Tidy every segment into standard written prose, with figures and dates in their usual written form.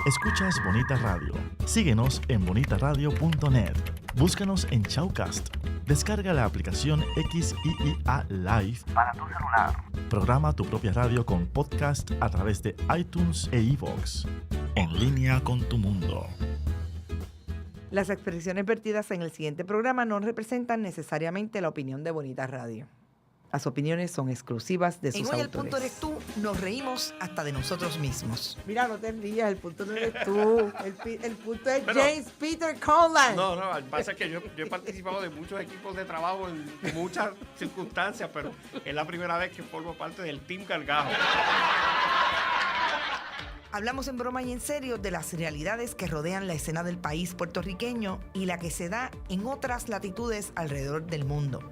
Escuchas Bonita Radio. Síguenos en bonitaradio.net. Búscanos en Shoutcast. Descarga la aplicación XIIA Live para tu celular. Programa tu propia radio con podcast a través de iTunes e iVoox. En línea con tu mundo. Las expresiones vertidas en el siguiente programa no representan necesariamente la opinión de Bonita Radio. Las opiniones son exclusivas de sus autores. En Hoy el Punto Eres Tú nos reímos hasta de nosotros mismos. Mira, no te rías, el punto no eres tú. El punto es James Peter Conlan. No, lo que pasa es que yo he participado de muchos equipos de trabajo en muchas circunstancias, pero es la primera vez que formo parte del Team Gargajo. Hablamos en broma y en serio de las realidades que rodean la escena del país puertorriqueño y la que se da en otras latitudes alrededor del mundo.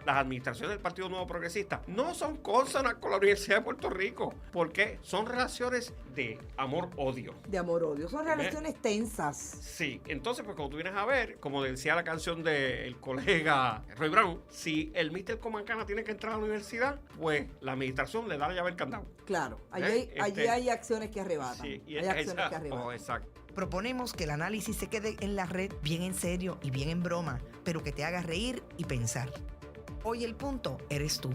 Las administraciones del Partido Nuevo Progresista no son cónsonas con la Universidad de Puerto Rico, porque son relaciones de amor-odio. De amor-odio, son relaciones tensas. Sí, entonces pues como tú vienes a ver, como decía la canción del colega Roy Brown, si el Mr. Comancana tiene que entrar a la universidad, pues la administración le da la llave al candado. Claro, allí hay acciones que arrebatan. Sí, hay acciones que arrebatan. Oh, exacto. Proponemos que el análisis se quede en la red bien en serio y bien en broma, pero que te haga reír y pensar. Hoy el punto eres tú.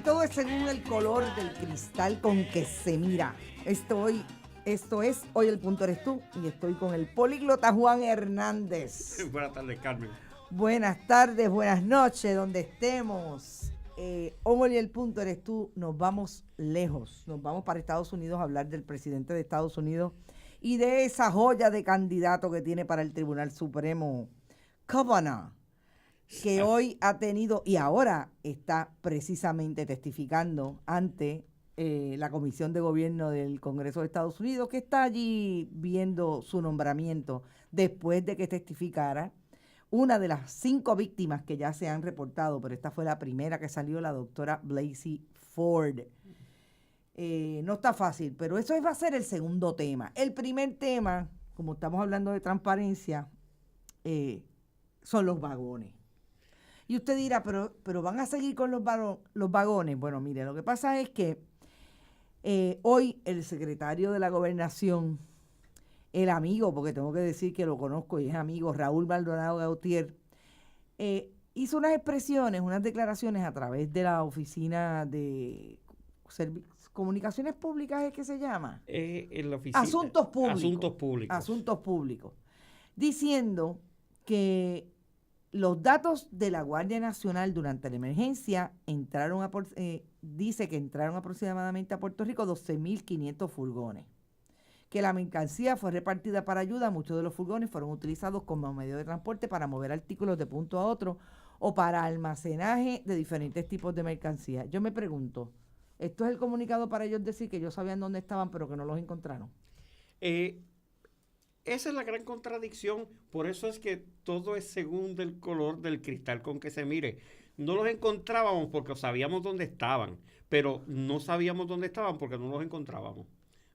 Todo es según el color del cristal con que se mira. Esto es Hoy el Punto Eres Tú y estoy con el políglota Juan Hernández. Buenas tardes, Carmen. Buenas tardes, buenas noches, donde estemos. Hoy el Punto Eres Tú, nos vamos lejos. Nos vamos para Estados Unidos a hablar del presidente de Estados Unidos y de esa joya de candidato que tiene para el Tribunal Supremo, Kavanaugh, que hoy ha tenido y ahora está precisamente testificando ante la Comisión de Gobierno del Congreso de Estados Unidos, que está allí viendo su nombramiento después de que testificara una de las 5 víctimas que ya se han reportado, pero esta fue la primera que salió, la doctora Blasey Ford. No está fácil, pero eso va a ser el segundo tema. El primer tema, como estamos hablando de transparencia, son los vagones. Y usted dirá, pero ¿van a seguir con los vagones? Bueno, mire, lo que pasa es que hoy el secretario de la Gobernación, el amigo, porque tengo que decir que lo conozco y es amigo, Raúl Maldonado Gautier, hizo unas expresiones, unas declaraciones a través de la Oficina de Comunicaciones Públicas, ¿es que se llama? En la oficina. Asuntos Públicos. Diciendo que los datos de la Guardia Nacional durante la emergencia dice que entraron aproximadamente a Puerto Rico 12.500 furgones. Que la mercancía fue repartida para ayuda. Muchos de los furgones fueron utilizados como medio de transporte para mover artículos de punto a otro o para almacenaje de diferentes tipos de mercancía. Yo me pregunto, ¿esto es el comunicado para ellos decir que ellos sabían dónde estaban pero que no los encontraron? Esa es la gran contradicción, por eso es que todo es según el color del cristal con que se mire. No los encontrábamos porque sabíamos dónde estaban, pero no sabíamos dónde estaban porque no los encontrábamos.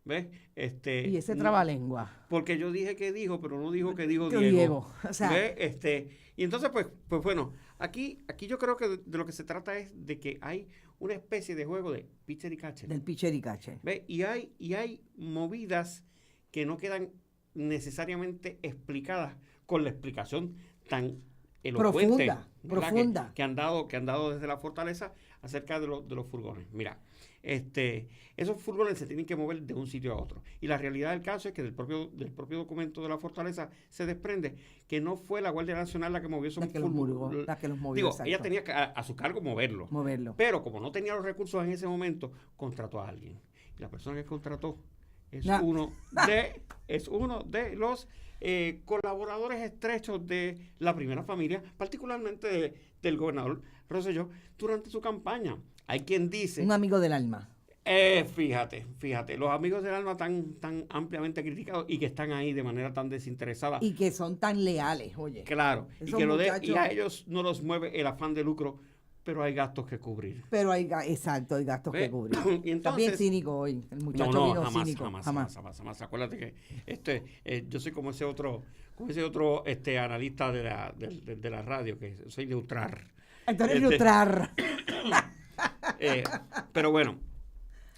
¿Ves? Y ese trabalengua. Porque yo dije que dijo, pero no dijo que dijo Diego. Diego. O sea, ¿Ves? Y entonces, pues bueno, aquí yo creo que de lo que se trata es de que hay una especie de juego de pitcher y catcher. Del pitcher y catcher. ¿Ves? Y hay movidas que no quedan necesariamente explicadas con la explicación tan elocuente, profunda que han dado desde la fortaleza acerca de los furgones. Mira, esos furgones se tienen que mover de un sitio a otro. Y la realidad del caso es que del propio documento de la fortaleza se desprende que no fue la Guardia Nacional la que movió esos furgones. La que los movió. Digo, exacto. ella tenía a su cargo moverlo. Pero como no tenía los recursos en ese momento, contrató a alguien. Y la persona que contrató es uno de los colaboradores estrechos de la primera familia, particularmente del gobernador Rosselló, durante su campaña. Hay quien dice... Un amigo del alma. Fíjate, los amigos del alma tan ampliamente criticados y que están ahí de manera tan desinteresada. Y que son tan leales, oye. Claro, y Esos que muchachos- a ellos no los mueve el afán de lucro, pero hay gastos que cubrir. Pero hay, exacto, hay gastos ¿Ve? que cubrir. Y Está bien entonces, cínico hoy. El muchacho no, vino jamás, cínico. jamás. Acuérdate que yo soy como ese otro analista de la radio, que soy neutral. Entonces, Este- neutral. Pero bueno,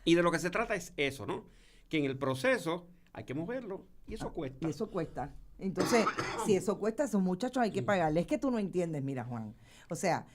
y de lo que se trata es eso, ¿no? Que en el proceso hay que moverlo y eso cuesta. Y eso cuesta. Entonces, si eso cuesta, a esos muchachos hay que pagarles. Es que tú no entiendes, mira, Juan. O sea,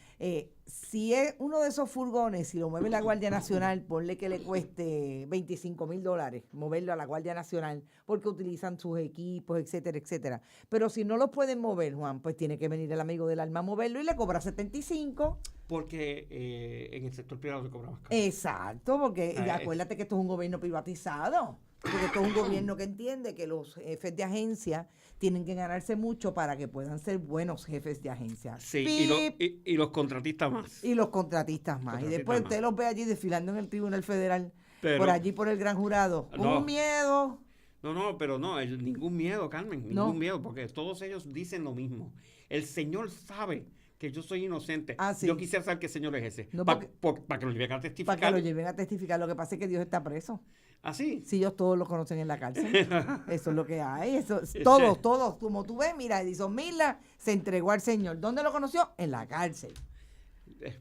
si es uno de esos furgones, si lo mueve la Guardia Nacional, ponle que le cueste $25,000 moverlo a la Guardia Nacional, porque utilizan sus equipos, etcétera, etcétera. Pero si no los pueden mover, Juan, pues tiene que venir el amigo del alma a moverlo y le cobra 75. Porque en el sector privado se cobra más caro. Exacto, porque Ah, acuérdate que esto es un gobierno privatizado. Porque esto es un gobierno que entiende que los jefes de agencia tienen que ganarse mucho para que puedan ser buenos jefes de agencia. Sí, ¡Pip! y los contratistas más. Y los contratistas más. Y después usted los ve allí desfilando en el Tribunal Federal, por allí por el Gran Jurado, con No. un miedo. Pero ningún miedo, Carmen, ningún No. miedo, porque todos ellos dicen lo mismo. El Señor sabe que yo soy inocente. Ah, sí. Yo quisiera saber qué Señor es ese. No, Para porque- que lo lleven a Para testificar. que lo lleven a testificar. Lo que pasa es que Dios está preso. Así. Si ellos todos lo conocen en la cárcel. Eso es lo que hay. Eso, Ese- todos. Como tú ves, mira, Edison Mila se entregó al Señor. ¿Dónde lo conoció? En la cárcel.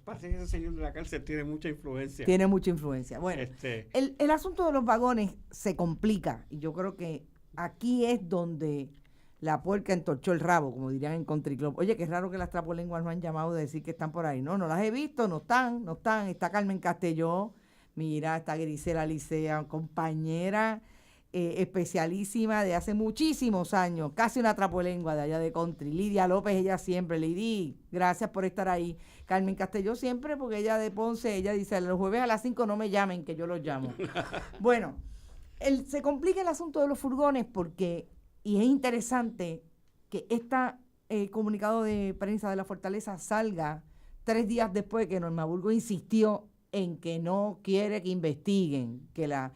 Parece que ese señor de la cárcel tiene mucha influencia. Tiene mucha influencia. Bueno, Este, el asunto de los vagones se complica. Y yo creo que aquí es donde la puerca entorchó el rabo, como dirían en Country Club. Oye, qué raro que las trapolenguas no han llamado de decir que están por ahí. No las he visto, no están. Está Carmen Castelló. Mira, está Grisela Licea, compañera especialísima de hace muchísimos años, casi una trapolengua de allá de Country. Lidia López, ella siempre. Lidia, gracias por estar ahí. Carmen Castelló siempre, porque ella de Ponce, ella dice, los jueves a las 5 no me llamen, que yo los llamo. Bueno, se complica el asunto de los furgones porque, y es interesante que este comunicado de prensa de la Fortaleza salga 3 días después que Norma Burgos insistió en que no quiere que investiguen, que la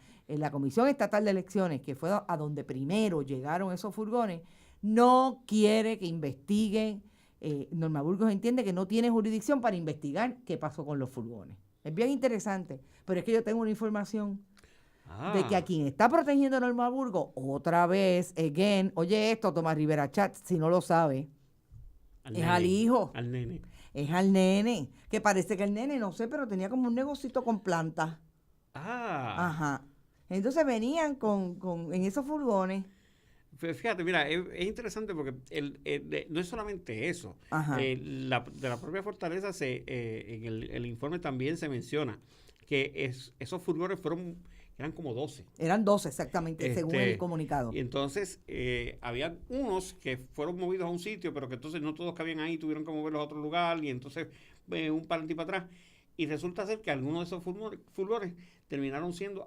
Comisión Estatal de Elecciones, que fue a donde primero llegaron esos furgones, no quiere que investiguen. Norma Burgos entiende que no tiene jurisdicción para investigar qué pasó con los furgones. Es bien interesante, pero es que yo tengo una información de que a quien está protegiendo a Norma Burgos, otra vez, again, oye esto, Tomás Rivera Chat, si no lo sabe, es al hijo. Al nene. Es al nene, que parece que el nene, no sé, pero tenía como un negocito con plantas. Ajá. Entonces venían en esos furgones. Fíjate, mira, es interesante porque no es solamente eso. Ajá. De la propia Fortaleza, en el informe también se menciona que esos furgones eran como 12. Eran 12 exactamente, según el comunicado. Y entonces había unos que fueron movidos a un sitio, pero que entonces no todos cabían ahí, tuvieron que moverlos a otro lugar, y entonces un para adelante y para atrás. Y resulta ser que algunos de esos furgones terminaron siendo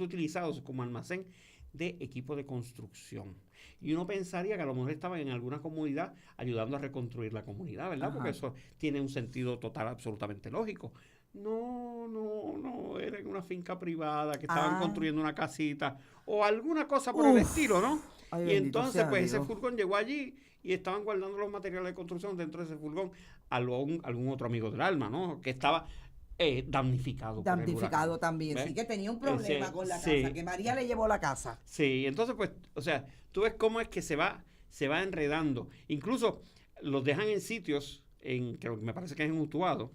utilizados como almacén de equipo de construcción. Y uno pensaría que a lo mejor estaban en alguna comunidad ayudando a reconstruir la comunidad, ¿verdad? Ajá. Porque eso tiene un sentido total, absolutamente lógico. No, era en una finca privada que estaban construyendo una casita o alguna cosa por el estilo, ¿no? Ay, Y bendito entonces, sea pues ese Dios. furgón llegó allí y estaban guardando los materiales de construcción dentro de ese furgón algún otro amigo del alma, ¿no? Que estaba damnificado. por el Damnificado huracán. también, ¿Ves? sí, que tenía un problema con la sí. casa, que María le llevó la casa. Sí, entonces, pues, o sea, tú ves cómo es que se va enredando. Incluso los dejan en sitios, creo que me parece que es en Utuado,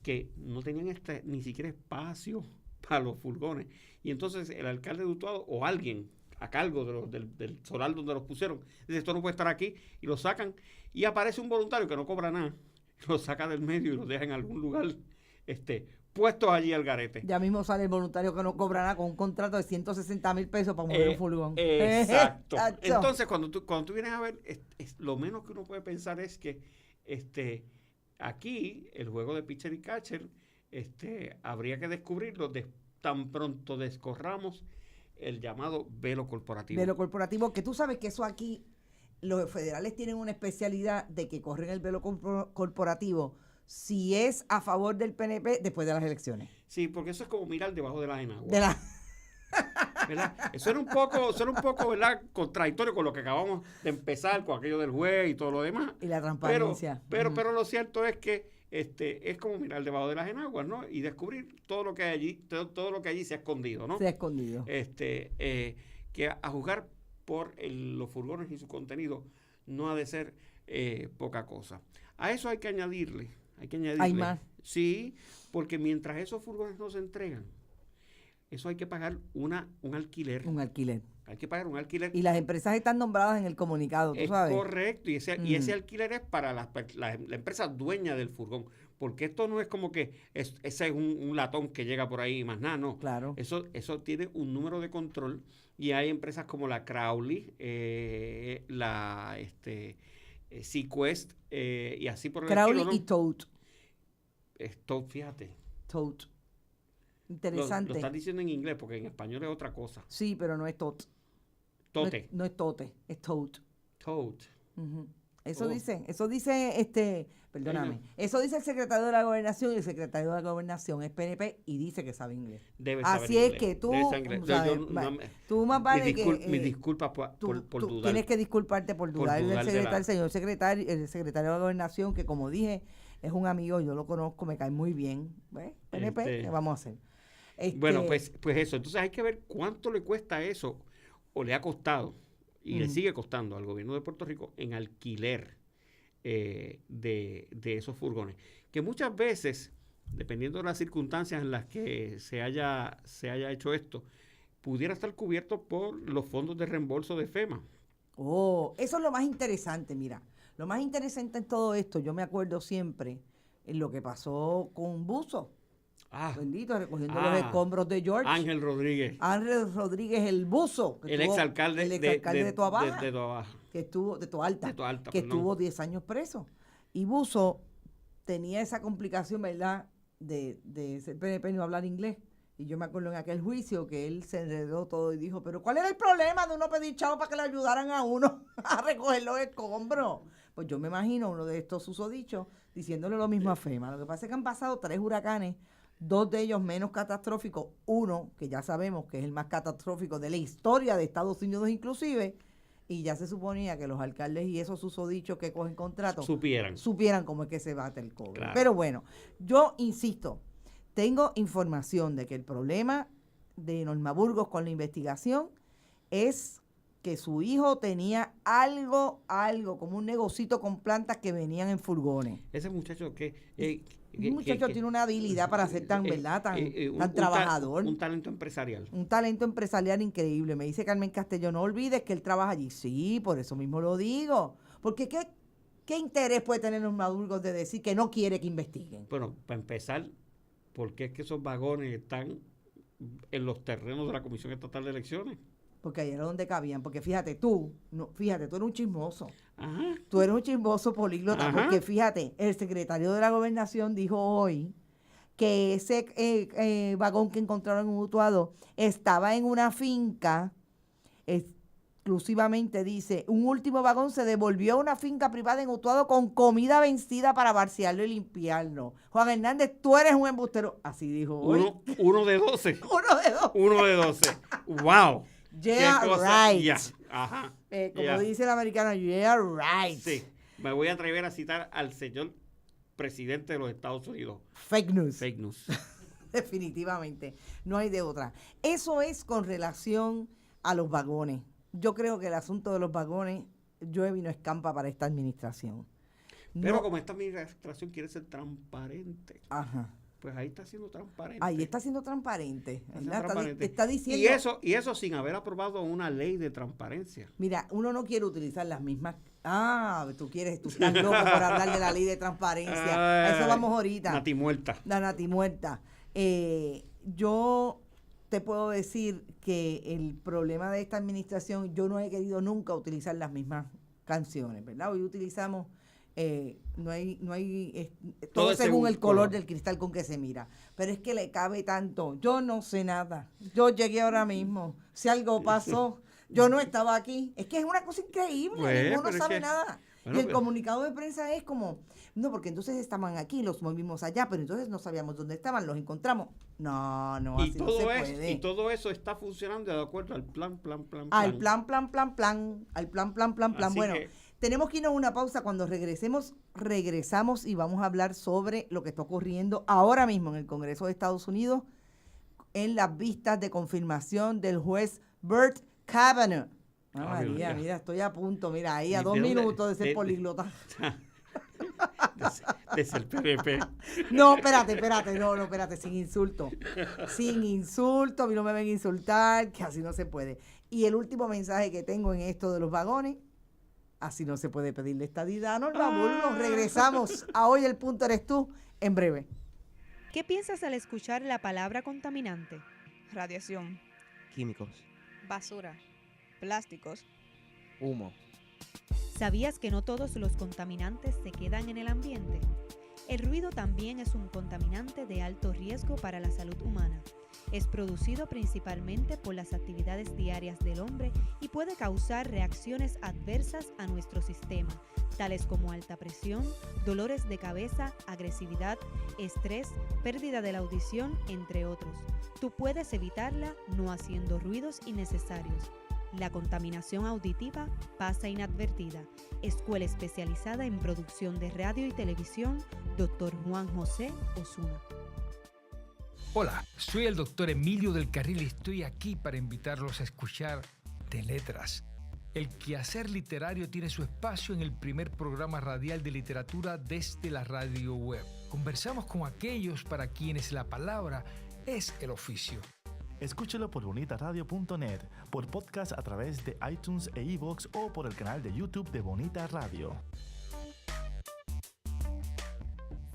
que no tenían ni siquiera espacio para los furgones. Y entonces el alcalde de Utuado o alguien a cargo del solar donde los pusieron, dice, esto no puede estar aquí, y lo sacan, y aparece un voluntario que no cobra nada, lo saca del medio y lo deja en algún lugar puestos allí al garete. Ya mismo sale el voluntario que no cobra nada con un contrato de 160,000 pesos para mover un furgón. Exacto. Chacho. Entonces, cuando tú vienes a ver, lo menos que uno puede pensar es que aquí el juego de pitcher y catcher habría que descubrirlo tan pronto descorramos el llamado velo corporativo. Velo corporativo, que tú sabes que eso aquí, los federales tienen una especialidad de que corren el velo corporativo si es a favor del PNP después de las elecciones. Sí, porque eso es como mirar debajo de las enaguas. De la... ¿Verdad? Eso era un poco, ¿verdad? Contradictorio con lo que acabamos de empezar, con aquello del juez y todo lo demás. Y la transparencia. Pero lo cierto es que es como mirar debajo de las enaguas, ¿no? Y descubrir todo lo que hay allí, todo lo que allí se ha escondido, ¿no? Se ha escondido. Que a juzgar por los furgones y su contenido no ha de ser poca cosa. A eso hay que añadirle. Hay más. Sí, porque mientras esos furgones no se entregan, eso hay que pagar un alquiler. Un alquiler. Hay que pagar un alquiler. Y las empresas están nombradas en el comunicado, tú sabes. Correcto, y ese alquiler es para la empresa dueña del furgón, porque esto no es como que ese es un latón que llega por ahí y más nada, no. Claro. Eso tiene un número de control y hay empresas como la Crowley, la Sequest y así por el Crowley estilo, ¿no? y Tote. Esto, fíjate. Tote. Interesante. Lo estás diciendo en inglés porque en español es otra cosa. Sí, pero no es Tote. Tote. No es Tote, es Tote. Tote. Uh-huh. Eso Oh. dice, perdóname, eso dice el secretario de la Gobernación, y el secretario de la Gobernación es PNP y dice que sabe inglés. Debe saber Así inglés. es que tú, Debe saber inglés. sabes, tú más vale mis disculpas por tú dudar. tienes que disculparte por dudar del dudar secretario, señor secretario, el secretario de la Gobernación, que como dije, es un amigo, yo lo conozco, me cae muy bien. ¿Ves? PNP, ¿qué vamos a hacer? Bueno, pues eso. Entonces hay que ver cuánto le cuesta eso, o le ha costado, y le sigue costando al gobierno de Puerto Rico en alquiler de esos furgones. Que muchas veces, dependiendo de las circunstancias en las que se haya hecho esto, pudiera estar cubierto por los fondos de reembolso de FEMA. Oh, eso es lo más interesante, mira. Lo más interesante en todo esto, yo me acuerdo siempre en lo que pasó con Buzo. Bendito, recogiendo los escombros de George. Ángel Rodríguez. Ángel Rodríguez, el Buzo. El exalcalde de Toa Baja. De Toa Baja. Que estuvo, de Toa Alta. De Toa Alta, que perdón. estuvo 10 años preso. Y Buzo tenía esa complicación, ¿verdad? De ser PNP y no hablar inglés. Y yo me acuerdo en aquel juicio que él se enredó todo y dijo, pero ¿cuál era el problema de uno pedir chavo para que le ayudaran a uno a recoger los escombros? Pues yo me imagino uno de estos susodichos diciéndole lo mismo a FEMA. Lo que pasa es que han pasado 3 huracanes, 2 de ellos menos catastróficos, uno que ya sabemos que es el más catastrófico de la historia de Estados Unidos inclusive, y ya se suponía que los alcaldes y esos susodichos que cogen contratos supieran cómo es que se bate el cobre. Claro. Pero bueno, yo insisto, tengo información de que el problema de Norma Burgos con la investigación es que su hijo tenía algo, como un negocito con plantas que venían en furgones. Ese muchacho tiene una habilidad para ser tan, ¿verdad? Tan trabajador. Un talento empresarial. Un talento empresarial increíble. Me dice Carmen Castelló, no olvides que él trabaja allí. Sí, por eso mismo lo digo. Porque ¿qué interés puede tener Norma Burgos de decir que no quiere que investiguen? Bueno, para empezar, ¿por qué es que esos vagones están en los terrenos de la Comisión Estatal de Elecciones? Porque ahí era donde cabían. Porque fíjate, tú eres un chismoso. Ajá. Tú eres un chismoso políglota. Ajá. Porque fíjate, el secretario de la Gobernación dijo hoy que ese vagón que encontraron en Utuado estaba en una finca, exclusivamente dice, un último vagón se devolvió a una finca privada en Utuado con comida vencida para vaciarlo y limpiarlo. Juan Hernández, tú eres un embustero. Así dijo hoy. Uno de 12. Uno de 12. ¡Wow! Yeah, right. Yeah. Ajá. Como dice el americano, yeah, right. Sí. Me voy a atrever a citar al señor presidente de los Estados Unidos. Fake news. Fake news. Definitivamente. No hay de otra. Eso es con relación a los vagones. Yo creo que el asunto de los vagones llueve y no escampa para esta administración. Pero como esta administración quiere ser transparente. Ajá. Pues ahí está siendo transparente. Ahí está siendo transparente. Está diciendo. Y eso sin haber aprobado una ley de transparencia. Mira, uno no quiere utilizar las mismas. Tú estás loco por hablar de la ley de transparencia. A eso vamos ahorita. Nati muerta. La Nati muerta. Yo te puedo decir que el problema de esta administración, yo no he querido nunca utilizar las mismas canciones, ¿verdad? Hoy utilizamos. Todo según el color del cristal con que se mira, pero es que le cabe tanto. Yo no sé nada, yo llegué ahora mismo, si algo pasó, yo no estaba aquí. Es que es una cosa increíble, ninguno sabe nada. Bueno, y el comunicado de prensa es como, no, porque entonces estaban aquí, los movimos allá, pero entonces no sabíamos dónde estaban, los encontramos. No, y así no se puede. y todo eso está funcionando de acuerdo al plan. Al plan, al plan. Así Bueno, que- tenemos que irnos a una pausa. Cuando regresamos y vamos a hablar sobre lo que está ocurriendo ahora mismo en el Congreso de Estados Unidos en las vistas de confirmación del juez Brett Kavanaugh. María, mira, estoy a punto, mira, ahí a 2 minutos de ser políglota. de ser PNP. No, espérate, sin insulto. Sin insulto, a mí no me ven insultar, que así no se puede. Y el último mensaje que tengo en esto de los vagones, así no se puede pedirle estadidad a Norma Burgos. Regresamos a Hoy el Punto Eres Tú, en breve. ¿Qué piensas al escuchar la palabra contaminante? Radiación, Químicos. basura, plásticos. Humo. ¿Sabías que no todos los contaminantes se quedan en el ambiente? El ruido también es un contaminante de alto riesgo para la salud humana. Es producido principalmente por las actividades diarias del hombre y puede causar reacciones adversas a nuestro sistema, tales como alta presión, dolores de cabeza, agresividad, estrés, pérdida de la audición, entre otros. Tú puedes evitarla no haciendo ruidos innecesarios. La contaminación auditiva pasa inadvertida. Escuela especializada en producción de radio y televisión, Dr. Juan José Osuna. Hola, soy el doctor Emilio del Carril y estoy aquí para invitarlos a escuchar De Letras. El quehacer literario tiene su espacio en el primer programa radial de literatura desde la radio web. Conversamos con aquellos para quienes la palabra es el oficio. Escúchelo por bonitaradio.net, por podcast a través de iTunes e iVoox o por el canal de YouTube de Bonita Radio.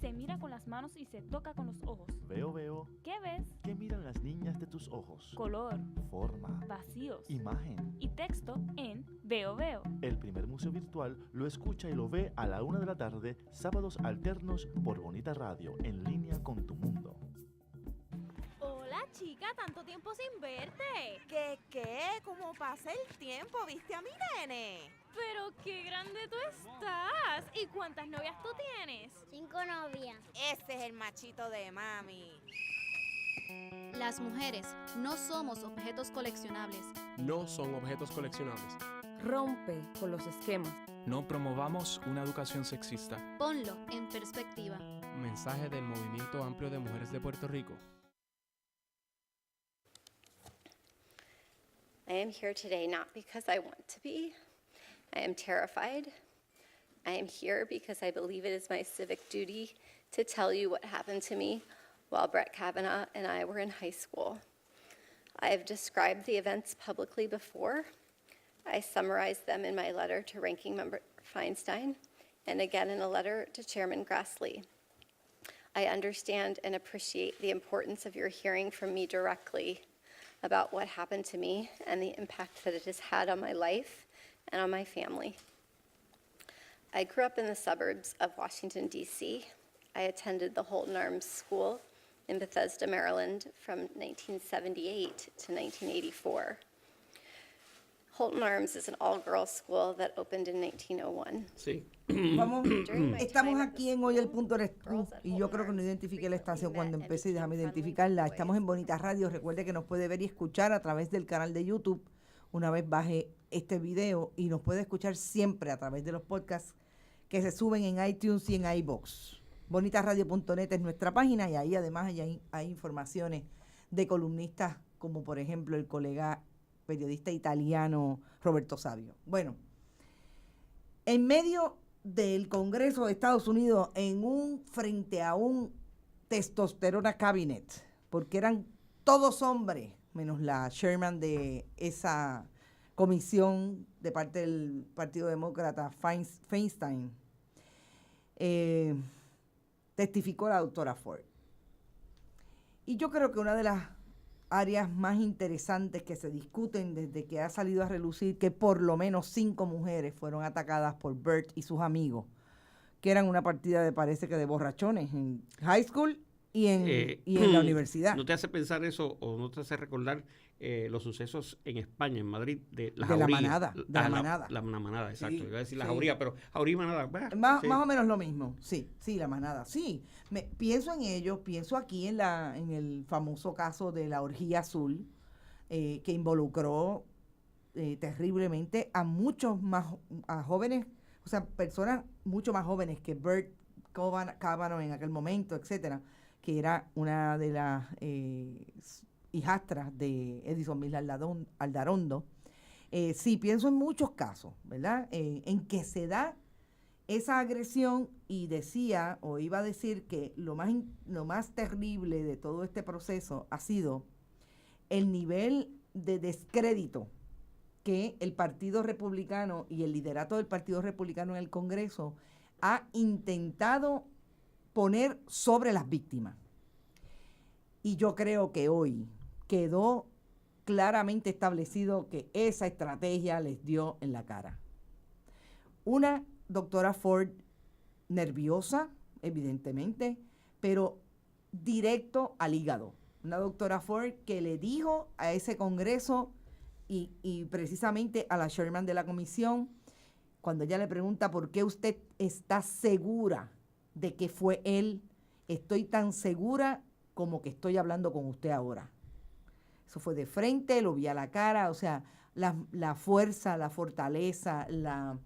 Se mira con las manos y se toca con los ojos. Veo. ¿Qué ves? ¿Qué miran las niñas de tus ojos? Color, Forma. vacíos Imagen. y texto en Veo. El primer museo virtual lo escucha y lo ve a la 1 de la tarde, sábados alternos por Bonita Radio, en línea con tu mundo. Hola chica, tanto tiempo sin verte. ¿Qué? ¿Cómo pasa el tiempo? ¿Viste a mi nene? Pero qué grande tú estás. ¿Y cuántas novias tú tienes? 5 novias. Ese es el machito de mami. Las mujeres no somos objetos coleccionables. No son objetos coleccionables. Rompe con los esquemas. No promovamos una educación sexista. Ponlo en perspectiva. Mensaje del Movimiento Amplio de Mujeres de Puerto Rico. I am here today not because I want to be. I am terrified. I am here because I believe it is my civic duty to tell you what happened to me while Brett Kavanaugh and I were in high school. I have described the events publicly before. I summarized them in my letter to Ranking Member Feinstein and again in a letter to Chairman Grassley. I understand and appreciate the importance of your hearing from me directly about what happened to me and the impact that it has had on my life and on my family. I grew up in the suburbs of Washington, D.C. I attended the Holton Arms School in Bethesda, Maryland from 1978 to 1984. Holton Arms is an all-girls school that opened in 1901. Sí. Estamos aquí en Hoy el Punto Eres Tú, y yo creo que no identifiqué la estación cuando empecé y déjame identificarla. Estamos en Bonita Radio. Recuerde que nos puede ver y escuchar a través del canal de YouTube una vez baje este video, y nos puede escuchar siempre a través de los podcasts que se suben en iTunes y en iVoox. Bonitaradio.net es nuestra página, y ahí además hay informaciones de columnistas como por ejemplo el colega periodista italiano Roberto Savio. Bueno, en medio del Congreso de Estados Unidos, frente a un testosterona cabinet, porque eran todos hombres, menos la chairman de esa comisión de parte del Partido Demócrata, Feinstein, testificó la doctora Ford. Y yo creo que una de las áreas más interesantes que se discuten desde que ha salido a relucir que por lo menos 5 mujeres fueron atacadas por Bert y sus amigos, que eran una partida parece que de borrachones en high school Y en la universidad. ¿No te hace pensar eso o no te hace recordar los sucesos en España, en Madrid, de las de la jaurías? manada, de la manada. La manada, exacto. Sí, Iba a decir la sí. jauría, pero jauría y manada. Más sí. o menos lo mismo, sí, la manada, sí. Pienso en ello, pienso aquí en el famoso caso de la orgía azul, que involucró terriblemente a muchos más, a jóvenes, o sea, personas mucho más jóvenes que Bert Kavanaugh en aquel momento, etcétera, que era una de las hijastras de Edison Mil Aldarondo. Sí, pienso en muchos casos, ¿verdad? En que se da esa agresión, y decía o iba a decir que lo más terrible de todo este proceso ha sido el nivel de descrédito que el Partido Republicano y el liderato del Partido Republicano en el Congreso ha intentado poner sobre las víctimas. Y yo creo que hoy quedó claramente establecido que esa estrategia les dio en la cara. Una doctora Ford nerviosa, evidentemente, pero directo al hígado. Una doctora Ford que le dijo a ese Congreso y precisamente a la chairman de la comisión, cuando ella le pregunta por qué usted está segura de que fue él, estoy tan segura como que estoy hablando con usted ahora. Eso fue de frente, lo vi a la cara, o sea, la fuerza, la fortaleza, la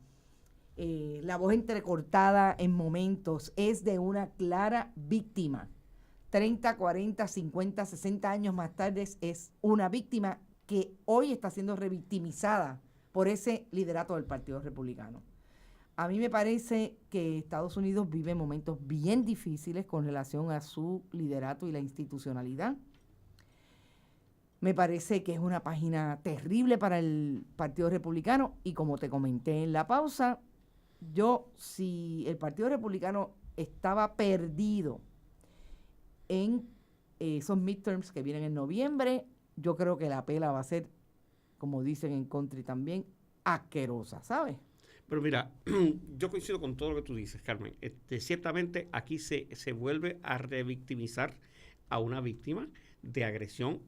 voz entrecortada en momentos es de una clara víctima. 30, 40, 50, 60 años más tarde es una víctima que hoy está siendo revictimizada por ese liderato del Partido Republicano. A mí me parece que Estados Unidos vive momentos bien difíciles con relación a su liderato y la institucionalidad. Me parece que es una página terrible para el Partido Republicano, y como te comenté en la pausa, si el Partido Republicano estaba perdido en esos midterms que vienen en noviembre, yo creo que la pela va a ser, como dicen en country también, asquerosa, ¿sabes? Pero mira, yo coincido con todo lo que tú dices, Carmen. Ciertamente aquí se vuelve a revictimizar a una víctima de agresión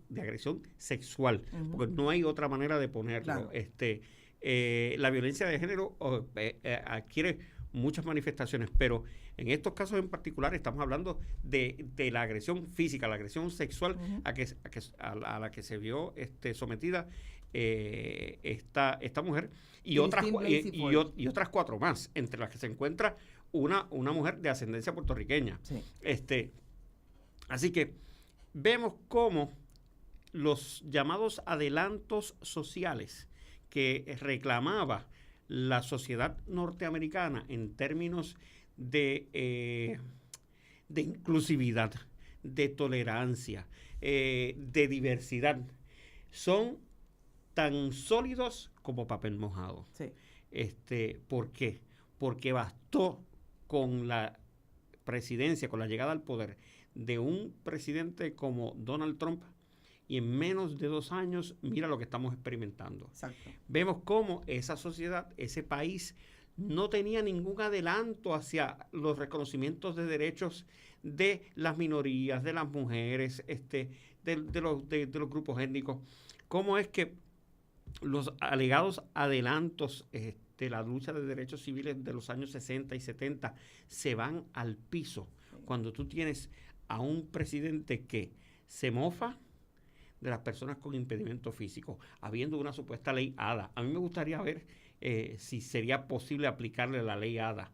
sexual, porque no hay otra manera de ponerlo. Claro. La violencia de género adquiere muchas manifestaciones, pero en estos casos en particular estamos hablando de la agresión física, la agresión sexual a la que se vio sometida esta mujer y otras 4 más, entre las que se encuentra una mujer de ascendencia puertorriqueña. Sí. Así que vemos cómo los llamados adelantos sociales que reclamaba la sociedad norteamericana en términos de inclusividad, de tolerancia, de diversidad, son tan sólidos como papel mojado. Sí. ¿Por qué? Porque bastó con la presidencia, con la llegada al poder de un presidente como Donald Trump, y en menos de 2 años, mira lo que estamos experimentando. Exacto. Vemos cómo esa sociedad, ese país, no tenía ningún adelanto hacia los reconocimientos de derechos de las minorías, de las mujeres, de los grupos étnicos. ¿Cómo es que los alegados adelantos de la lucha de derechos civiles de los años 60 y 70 se van al piso cuando tú tienes a un presidente que se mofa de las personas con impedimento físico, habiendo una supuesta ley ADA? A mí me gustaría ver si sería posible aplicarle la ley ADA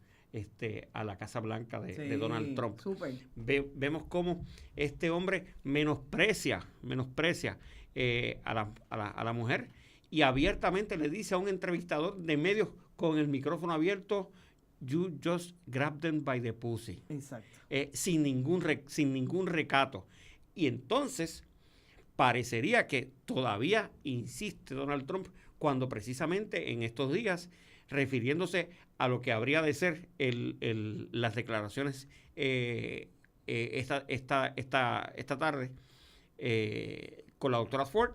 a la Casa Blanca de Donald Trump. Vemos cómo este hombre menosprecia a la mujer, y abiertamente le dice a un entrevistador de medios con el micrófono abierto: "You just grab them by the pussy". Exacto. Sin ningún recato. Y entonces parecería que todavía insiste Donald Trump, cuando precisamente en estos días, refiriéndose a lo que habría de ser las declaraciones esta tarde con la doctora Ford,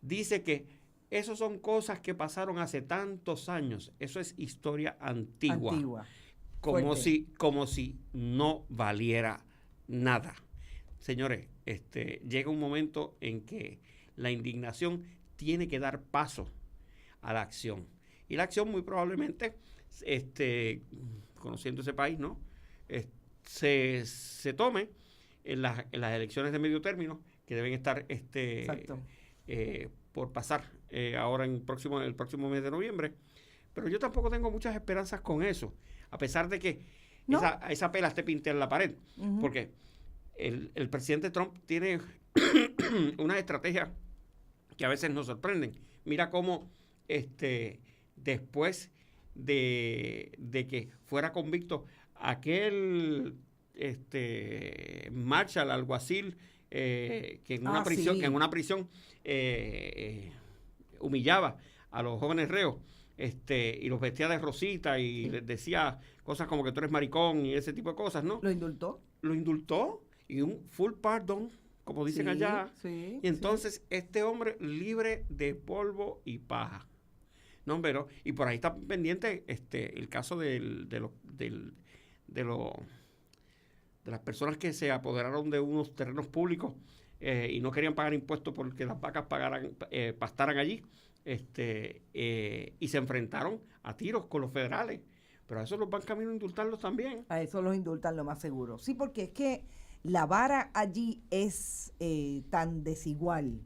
dice que eso son cosas que pasaron hace tantos años, eso es historia antigua. Como si no valiera nada. Señores, llega un momento en que la indignación tiene que dar paso a la acción. Y la acción muy probablemente, conociendo ese país, ¿no? Se tome en las elecciones de medio término que deben estar por pasar ahora en el próximo mes de noviembre. Pero yo tampoco tengo muchas esperanzas con eso, a pesar de que ¿no? esa pela esté pintada en la pared. Uh-huh. Porque el presidente Trump tiene una estrategia que a veces nos sorprenden. Mira cómo después de que fuera convicto aquel Marshall, alguacil, que en una prisión humillaba a los jóvenes reos, y los vestía de rosita y les decía cosas como que tú eres maricón y ese tipo de cosas, ¿no? ¿Lo indultó? Lo indultó y un full pardon, como dicen allá. Sí, y entonces este hombre libre de polvo y paja. No, pero, y por ahí está pendiente el caso de las personas que se apoderaron de unos terrenos públicos y no querían pagar impuestos porque las vacas pastaran allí. Y se enfrentaron a tiros con los federales. Pero a eso los van camino a indultarlos también. A eso los indultan lo más seguro. Sí, porque es que la vara allí es tan desigual.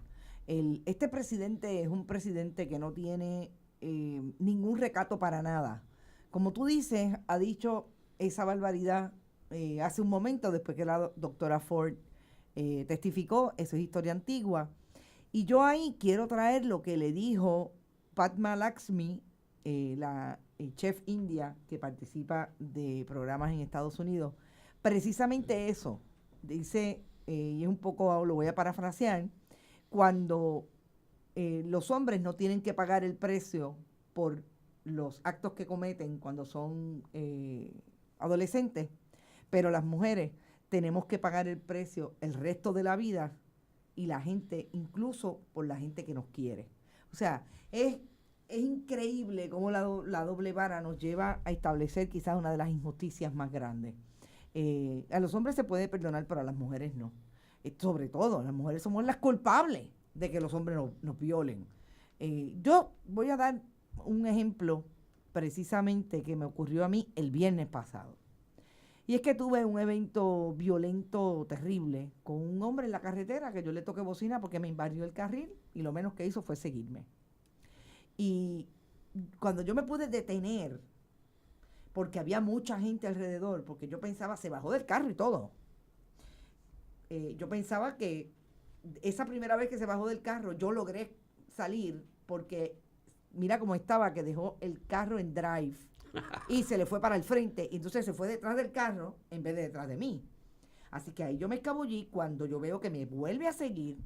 Este presidente es un presidente que no tiene ningún recato para nada. Como tú dices, ha dicho esa barbaridad hace un momento, después que la doctora Ford testificó. Eso es historia antigua. Y yo ahí quiero traer lo que le dijo Padma Lakshmi, la chef india que participa de programas en Estados Unidos. Precisamente eso. Dice, y es un poco, lo voy a parafrasear, cuando los hombres no tienen que pagar el precio por los actos que cometen cuando son adolescentes, pero las mujeres tenemos que pagar el precio el resto de la vida, y la gente, incluso por la gente que nos quiere. O sea, es increíble cómo la doble vara nos lleva a establecer quizás una de las injusticias más grandes. A los hombres se puede perdonar, pero a las mujeres no. Sobre todo, las mujeres somos las culpables de que los hombres nos violen. Yo voy a dar un ejemplo precisamente que me ocurrió a mí el viernes pasado. Y es que tuve un evento violento terrible con un hombre en la carretera que yo le toqué bocina porque me invadió el carril y lo menos que hizo fue seguirme. Y cuando yo me pude detener, porque había mucha gente alrededor, porque yo pensaba, se bajó del carro y todo. Yo pensaba que esa primera vez que se bajó del carro, yo logré salir porque mira cómo estaba, que dejó el carro en drive. Y se le fue para el frente, y entonces se fue detrás del carro en vez de detrás de mí. Así que ahí yo me escabullí. Cuando yo veo que me vuelve a seguir,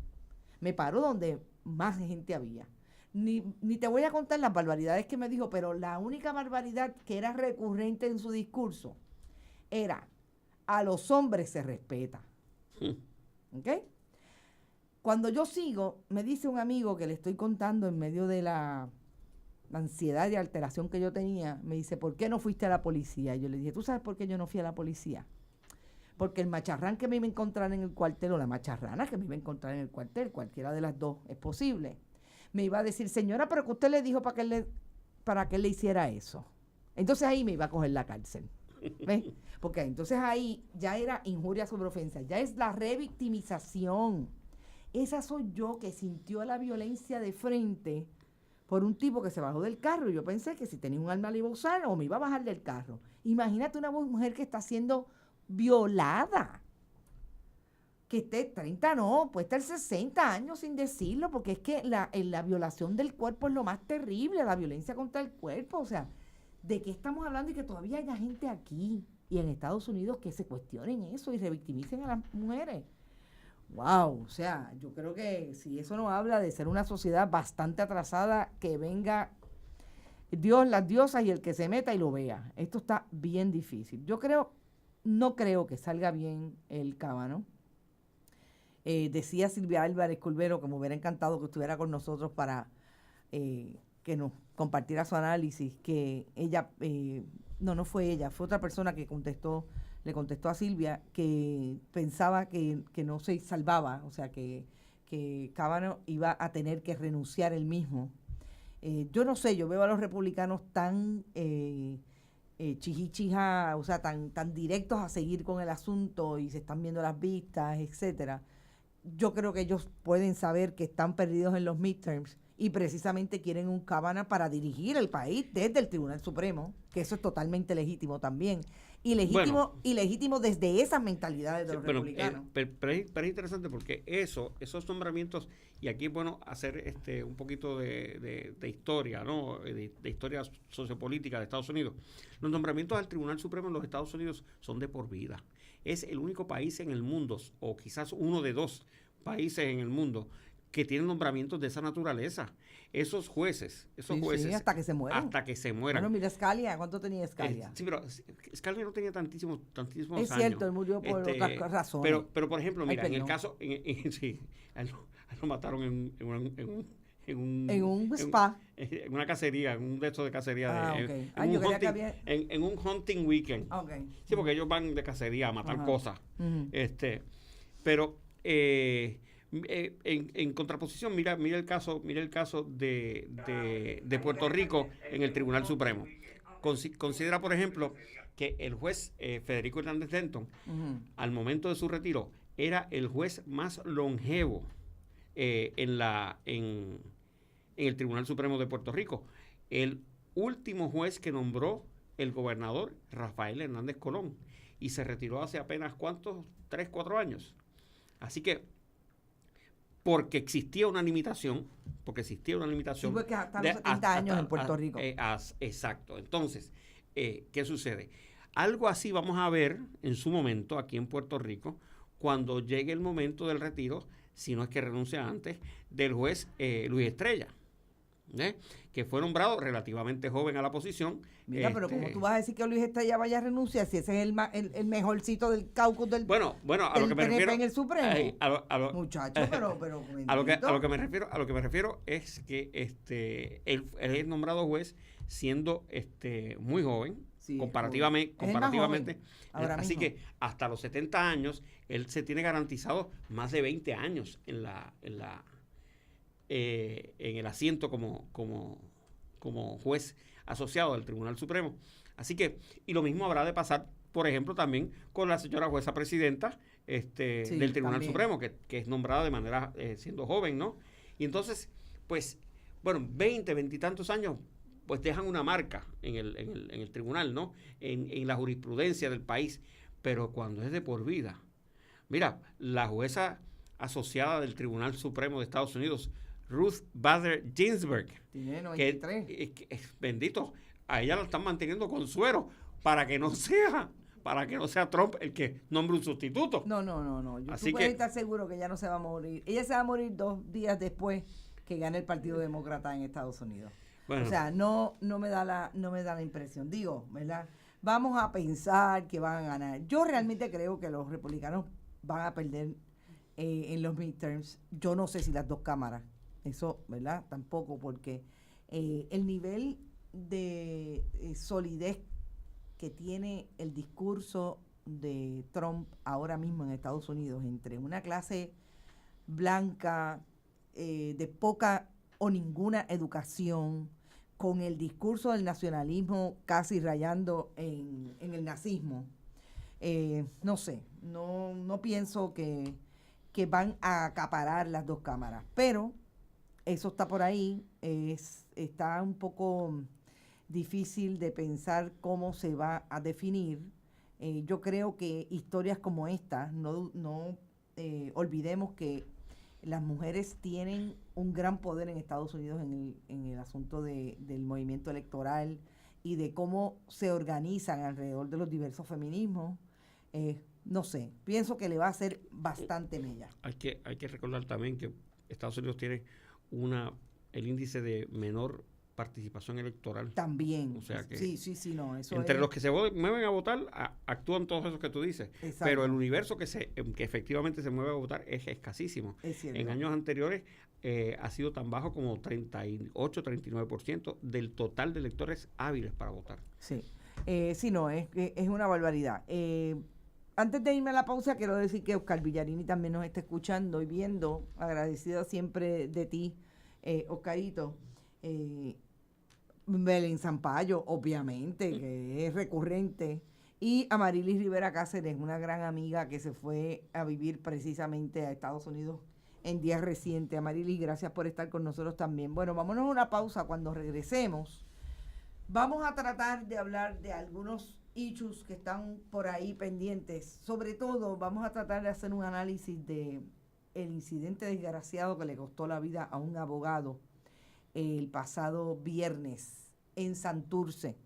me paro donde más gente había. Ni te voy a contar las barbaridades que me dijo, pero la única barbaridad que era recurrente en su discurso era: a los hombres se respeta. ¿Ok? Cuando yo sigo, me dice un amigo que le estoy contando en medio de la ansiedad y alteración que yo tenía, me dice, ¿por qué no fuiste a la policía? Y yo le dije, ¿tú sabes por qué yo no fui a la policía? Porque el macharrán que me iba a encontrar en el cuartel, o la macharrana que me iba a encontrar en el cuartel, cualquiera de las dos es posible, me iba a decir, señora, pero que usted le dijo para que él le hiciera eso. Entonces ahí me iba a coger la cárcel. ¿Ves? Porque entonces ahí ya era injuria sobre ofensa, ya es la revictimización. Esa soy yo, que sintió la violencia de frente por un tipo que se bajó del carro, y yo pensé que si tenía un arma le iba a usar o me iba a bajar del carro. Imagínate una mujer que está siendo violada, que esté 30, no, puede estar 60 años sin decirlo, porque es que la violación del cuerpo es lo más terrible, la violencia contra el cuerpo. O sea, ¿de qué estamos hablando? Y que todavía haya gente aquí y en Estados Unidos que se cuestionen eso y revictimicen a las mujeres. Wow, o sea, yo creo que si eso no habla de ser una sociedad bastante atrasada, que venga Dios, las diosas y el que se meta y lo vea. Esto está bien difícil. No creo que salga bien el Cábano. Decía Silvia Álvarez Culvero que me hubiera encantado que estuviera con nosotros para que nos compartiera su análisis, que ella, no fue ella, fue otra persona que contestó le contestó a Silvia que pensaba que no se salvaba, o sea, que Kavanaugh iba a tener que renunciar él mismo. Yo no sé, yo veo a los republicanos tan chijichija, o sea, tan directos a seguir con el asunto y se están viendo las vistas, etcétera. Yo creo que ellos pueden saber que están perdidos en los midterms y precisamente quieren un Kavanaugh para dirigir el país desde el Tribunal Supremo, que eso es totalmente legítimo también. Y legítimo desde esas mentalidades de los republicanos. Pero es interesante porque esos nombramientos, y aquí es bueno hacer un poquito de historia, ¿no? De historia sociopolítica de Estados Unidos. Los nombramientos al Tribunal Supremo en los Estados Unidos son de por vida. Es el único país en el mundo, o quizás uno de 2 países en el mundo, que tienen nombramientos de esa naturaleza. Esos jueces. Sí, hasta que se mueran. Bueno, mira, Scalia, ¿cuánto tenía Scalia? Sí, pero Scalia no tenía tantísimos años. Es cierto, él murió por otras razones. Pero por ejemplo, mira, en el caso, sí, a él lo mataron en un spa. En una cacería, en un de estos de cacería. En un hunting weekend. Okay. Sí, porque ellos van de cacería a matar cosas. Uh-huh. Pero en contraposición, mira el caso de Puerto Rico en el Tribunal Supremo. Considera, por ejemplo, que el juez Federico Hernández Denton, al momento de su retiro, era el juez más longevo en el Tribunal Supremo de Puerto Rico. El último juez que nombró el gobernador Rafael Hernández Colón, y se retiró hace apenas, ¿cuántos? 3, 4 años. Así que, porque existía una limitación. Sí, porque hasta los 70 años en Puerto Rico. Exacto. Entonces, ¿qué sucede? Algo así vamos a ver en su momento aquí en Puerto Rico, cuando llegue el momento del retiro, si no es que renuncia antes, del juez Luis Estrella, que fue nombrado relativamente joven a la posición. Mira, pero como tú vas a decir que Luis Estrella vaya a renunciar, si ese es el mejorcito del caucus del bueno, a lo que me refiero en el Supremo. Muchacho, pero a lo que me refiero es que él es nombrado juez siendo muy joven, sí, comparativamente. Así que hasta los 70 años él se tiene garantizado más de 20 años en el asiento como juez asociado del Tribunal Supremo. Así que, y lo mismo habrá de pasar, por ejemplo, también con la señora jueza presidenta del Tribunal Supremo, que es nombrada de manera siendo joven, ¿no? Y entonces, pues, 20 y tantos años, pues dejan una marca en el tribunal, ¿no? En la jurisprudencia del país. Pero cuando es de por vida, mira, la jueza asociada del Tribunal Supremo de Estados Unidos, Ruth Bader Ginsburg, tiene 93. Bendito, a ella la están manteniendo con suero para que no sea Trump el que nombre un sustituto. No. Tú puedes estar seguro que ella no se va a morir. Ella se va a morir 2 días después que gane el Partido Demócrata en Estados Unidos. Bueno. O sea, no me da la impresión. Digo, ¿verdad? Vamos a pensar que van a ganar. Yo realmente creo que los republicanos van a perder en los midterms. Yo no sé si las 2 cámaras. Eso, ¿verdad? Tampoco, porque el nivel de solidez que tiene el discurso de Trump ahora mismo en Estados Unidos entre una clase blanca de poca o ninguna educación, con el discurso del nacionalismo casi rayando en el nazismo, no sé, no pienso que van a acaparar las 2 cámaras, pero eso está por ahí. Está un poco difícil de pensar cómo se va a definir. Yo creo que historias como esta, no olvidemos que las mujeres tienen un gran poder en Estados Unidos en el asunto del movimiento electoral y de cómo se organizan alrededor de los diversos feminismos. No sé, pienso que le va a hacer bastante mella. Hay que recordar también que Estados Unidos tiene el índice de menor participación electoral. También. O sea que no, eso entre los que se mueven a votar, actúan todos esos que tú dices. Exacto. Pero el universo que efectivamente se mueve a votar es escasísimo. Es cierto. En años anteriores ha sido tan bajo como 38-39% del total de electores hábiles para votar. Sí. Es una barbaridad. antes de irme a la pausa, quiero decir que Oscar Villarini también nos está escuchando y viendo, agradecida siempre de ti, Oscarito. Belén Zampayo, obviamente, que es recurrente. Y Amarilis Rivera Cáceres, una gran amiga que se fue a vivir precisamente a Estados Unidos en días recientes. Amarilis, gracias por estar con nosotros también. Bueno, vámonos a una pausa. Cuando regresemos, vamos a tratar de hablar de algunos issues que están por ahí pendientes. Sobre todo, vamos a tratar de hacer un análisis de el incidente desgraciado que le costó la vida a un abogado el pasado viernes en Santurce.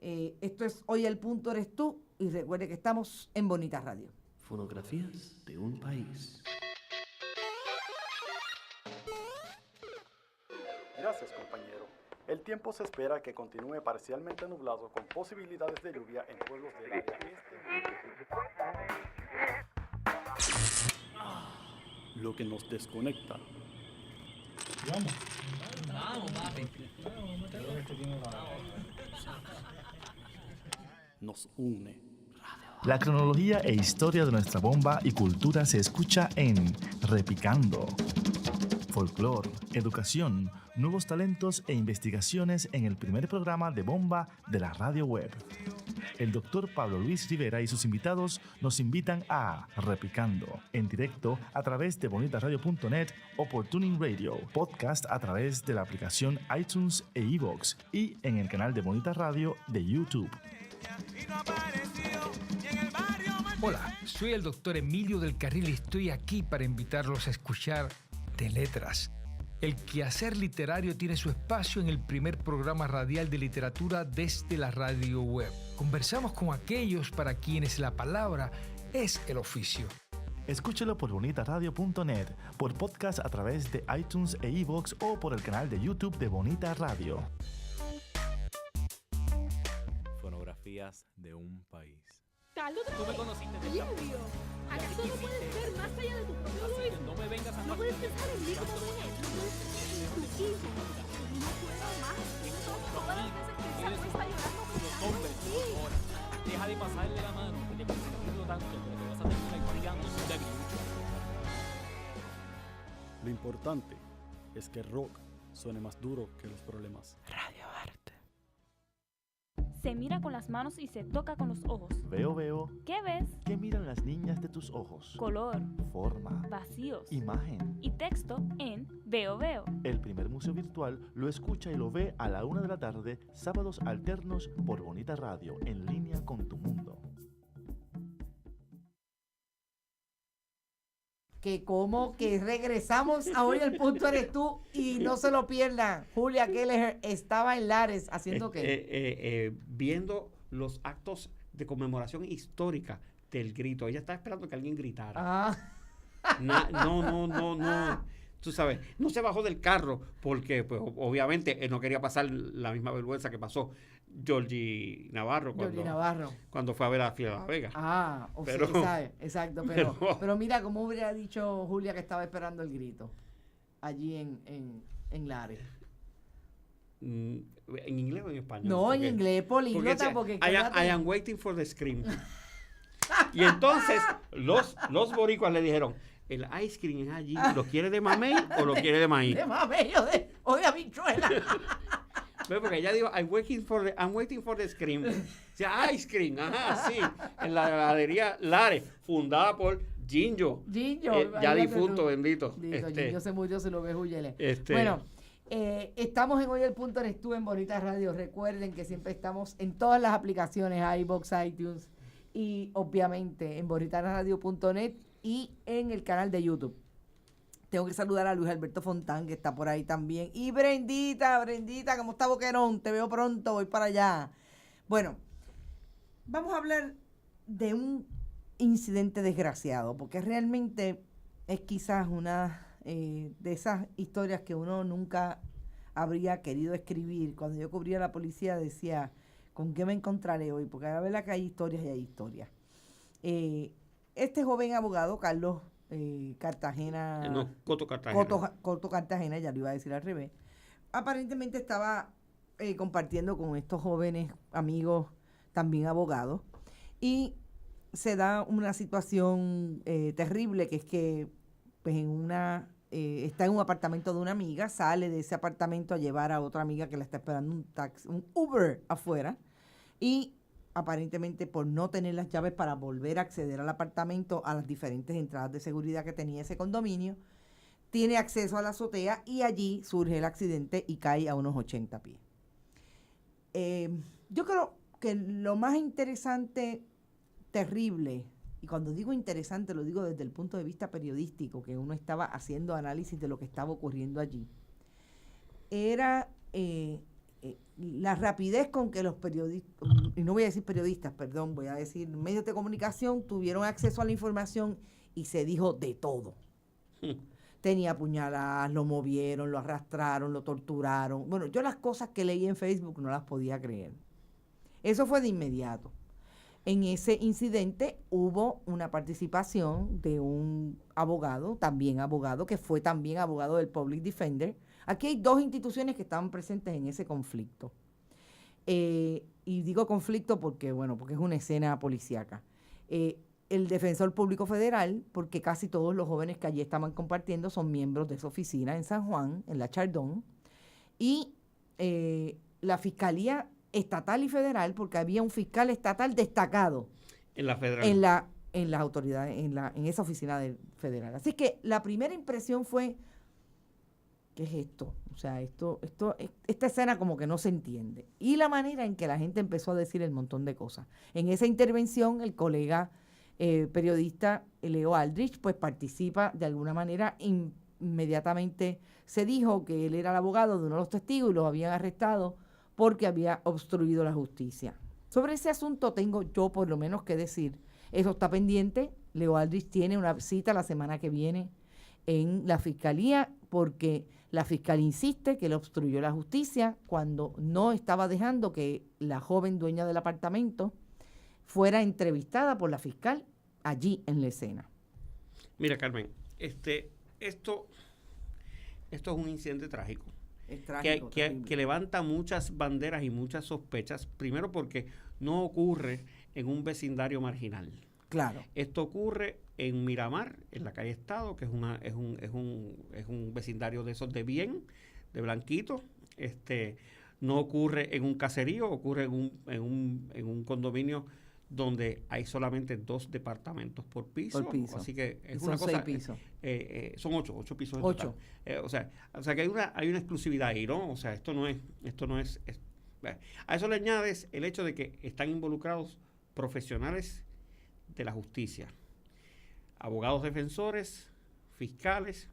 Esto es Hoy el Punto Eres Tú, y recuerde que estamos en Bonita Radio. Fotografías de un país. Gracias, compañero. El tiempo se espera que continúe parcialmente nublado con posibilidades de lluvia en pueblos del área este. Lo que nos desconecta. Vamos, papi. Nos une. La cronología e historia de nuestra bomba y cultura se escucha en Repicando. Folclor, educación, nuevos talentos e investigaciones en el primer programa de bomba de la radio web. El doctor Pablo Luis Rivera y sus invitados nos invitan a Repicando, en directo a través de bonitaradio.net o por Tuning Radio, podcast a través de la aplicación iTunes e iVoox y en el canal de Bonita Radio de YouTube. Hola, soy el doctor Emilio del Carril y estoy aquí para invitarlos a escuchar De Letras. El quehacer literario tiene su espacio en el primer programa radial de literatura desde la radio web. Conversamos con aquellos para quienes la palabra es el oficio. Escúchelo por bonitaradio.net, por podcast a través de iTunes e iVoox o por el canal de YouTube de Bonita Radio. Fonografías de un país. Carlos, Tú me conociste de Silvio, ¿acaso no puedes ver más allá de tu propio Luis? No me vengas a No puedes pensar en mí como mujer, no puedes pensar en tu hijo. No puedo más. Todas las veces que esa está llorando los hombres ahora. Deja de pasarle la mano, que te consigo tanto, pero te vas a terminar criando un debilucho. Lo importante es que el rock suene más duro que los problemas. Radio Arte. Se mira con las manos y se toca con los ojos. Veo. ¿Qué ves? ¿Qué miran las niñas de tus ojos? Color, Forma, vacíos imagen. y texto en Veo. El primer museo virtual lo escucha y lo ve a la 1 de la tarde, sábados alternos por Bonita Radio, en línea con tu mundo. Que como que regresamos a Hoy el Punto Eres Tú, y no se lo pierdan. Julia Keller estaba en Lares haciendo qué? Viendo los actos de conmemoración histórica del grito. Ella estaba esperando que alguien gritara. No. Tú sabes, no se bajó del carro porque, pues, obviamente, él no quería pasar la misma vergüenza que pasó Georgie Navarro cuando fue a ver a Fiel a La Vega. Exacto. Pero mira cómo hubiera dicho Julia que estaba esperando el grito allí en Lares. ¿En inglés o en español? No, en inglés, políglota, porque I am waiting for the scream. Y entonces los boricuas le dijeron, el ice cream es allí, ¿lo quiere de mamey o lo quiere de maíz? De mamey o de habichuela. Porque ella dijo, I'm waiting for the scream. O sea, ice cream, sí. En la heladería Lares, fundada por Ginjo, ya difunto, bendito. Ginjo se murió, se lo ve Juyele. Bueno, estamos en Hoy el Punto Eres Tú en Bonita Radio. Recuerden que siempre estamos en todas las aplicaciones, iVoox, iTunes y obviamente en bonitaradio.net y en el canal de YouTube. Tengo que saludar a Luis Alberto Fontán, que está por ahí también. Y Brendita, ¿cómo está, Boquerón? Te veo pronto, voy para allá. Bueno, vamos a hablar de un incidente desgraciado, porque realmente es quizás una de esas historias que uno nunca habría querido escribir. Cuando yo cubría la policía decía, ¿con qué me encontraré hoy? Porque a ver, que hay historias y hay historias. Este joven abogado, Carlos Cartagena. Coto Cartagena, ya lo iba a decir al revés. Aparentemente estaba compartiendo con estos jóvenes amigos, también abogados, y se da una situación terrible, que es que pues está en un apartamento de una amiga, sale de ese apartamento a llevar a otra amiga que la está esperando un Uber afuera, y aparentemente por no tener las llaves para volver a acceder al apartamento, a las diferentes entradas de seguridad que tenía ese condominio, tiene acceso a la azotea y allí surge el accidente y cae a unos 80 pies. Yo creo que lo más interesante, terrible, y cuando digo interesante lo digo desde el punto de vista periodístico, que uno estaba haciendo análisis de lo que estaba ocurriendo allí, era la rapidez con que los periodistas, y no voy a decir periodistas, perdón, voy a decir medios de comunicación, tuvieron acceso a la información y se dijo de todo. Tenía puñaladas, lo movieron, lo arrastraron, lo torturaron. Bueno, yo las cosas que leí en Facebook no las podía creer. Eso fue de inmediato. En ese incidente hubo una participación de un abogado, que fue también abogado del Public Defender. Aquí hay dos instituciones que estaban presentes en ese conflicto. Y digo conflicto porque es una escena policíaca. El Defensor Público Federal, porque casi todos los jóvenes que allí estaban compartiendo son miembros de esa oficina en San Juan, en la Chardón, y la Fiscalía Estatal y Federal, porque había un fiscal estatal destacado en la federal, en las autoridades, en esa oficina federal. Así que la primera impresión fue, ¿qué es esto? O sea, esta escena como que no se entiende. Y la manera en que la gente empezó a decir el montón de cosas. En esa intervención, el colega periodista Leo Aldrich, pues participa de alguna manera. Inmediatamente se dijo que él era el abogado de uno de los testigos y los habían arrestado porque había obstruido la justicia. Sobre ese asunto tengo yo por lo menos que decir, eso está pendiente. Leo Aldrich tiene una cita la semana que viene en la fiscalía, porque la fiscal insiste que él obstruyó la justicia cuando no estaba dejando que la joven dueña del apartamento fuera entrevistada por la fiscal allí en la escena. Mira, Carmen, esto es un incidente trágico. Es trágico, que levanta muchas banderas y muchas sospechas, primero porque no ocurre en un vecindario marginal. Claro. Esto ocurre en Miramar, en la calle Estado, que es un vecindario de esos de bien, de blanquito. No ocurre en un caserío, ocurre en un condominio donde hay solamente 2 departamentos por piso. Así que es son una cosa. 6 pisos. Son 8 pisos en total. O sea que hay una exclusividad ahí, ¿no? O sea, esto no es. A eso le añades el hecho de que están involucrados profesionales de la justicia, abogados defensores, fiscales,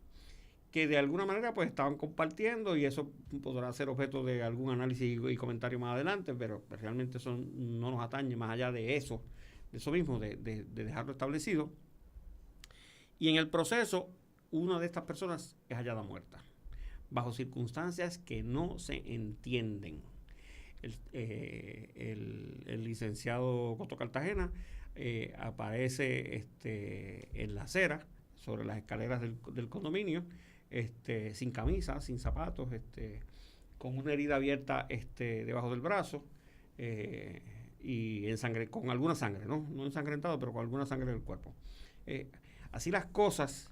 que de alguna manera pues estaban compartiendo, y eso podrá ser objeto de algún análisis y comentario más adelante, pero realmente eso no nos atañe más allá de eso mismo, de dejarlo establecido. Y en el proceso, una de estas personas es hallada muerta, bajo circunstancias que no se entienden. El licenciado Coto Cartagena aparece en la acera, sobre las escaleras del condominio, sin camisa, sin zapatos, con una herida abierta debajo del brazo, y con alguna sangre, no ensangrentado, pero con alguna sangre en el cuerpo. Así las cosas,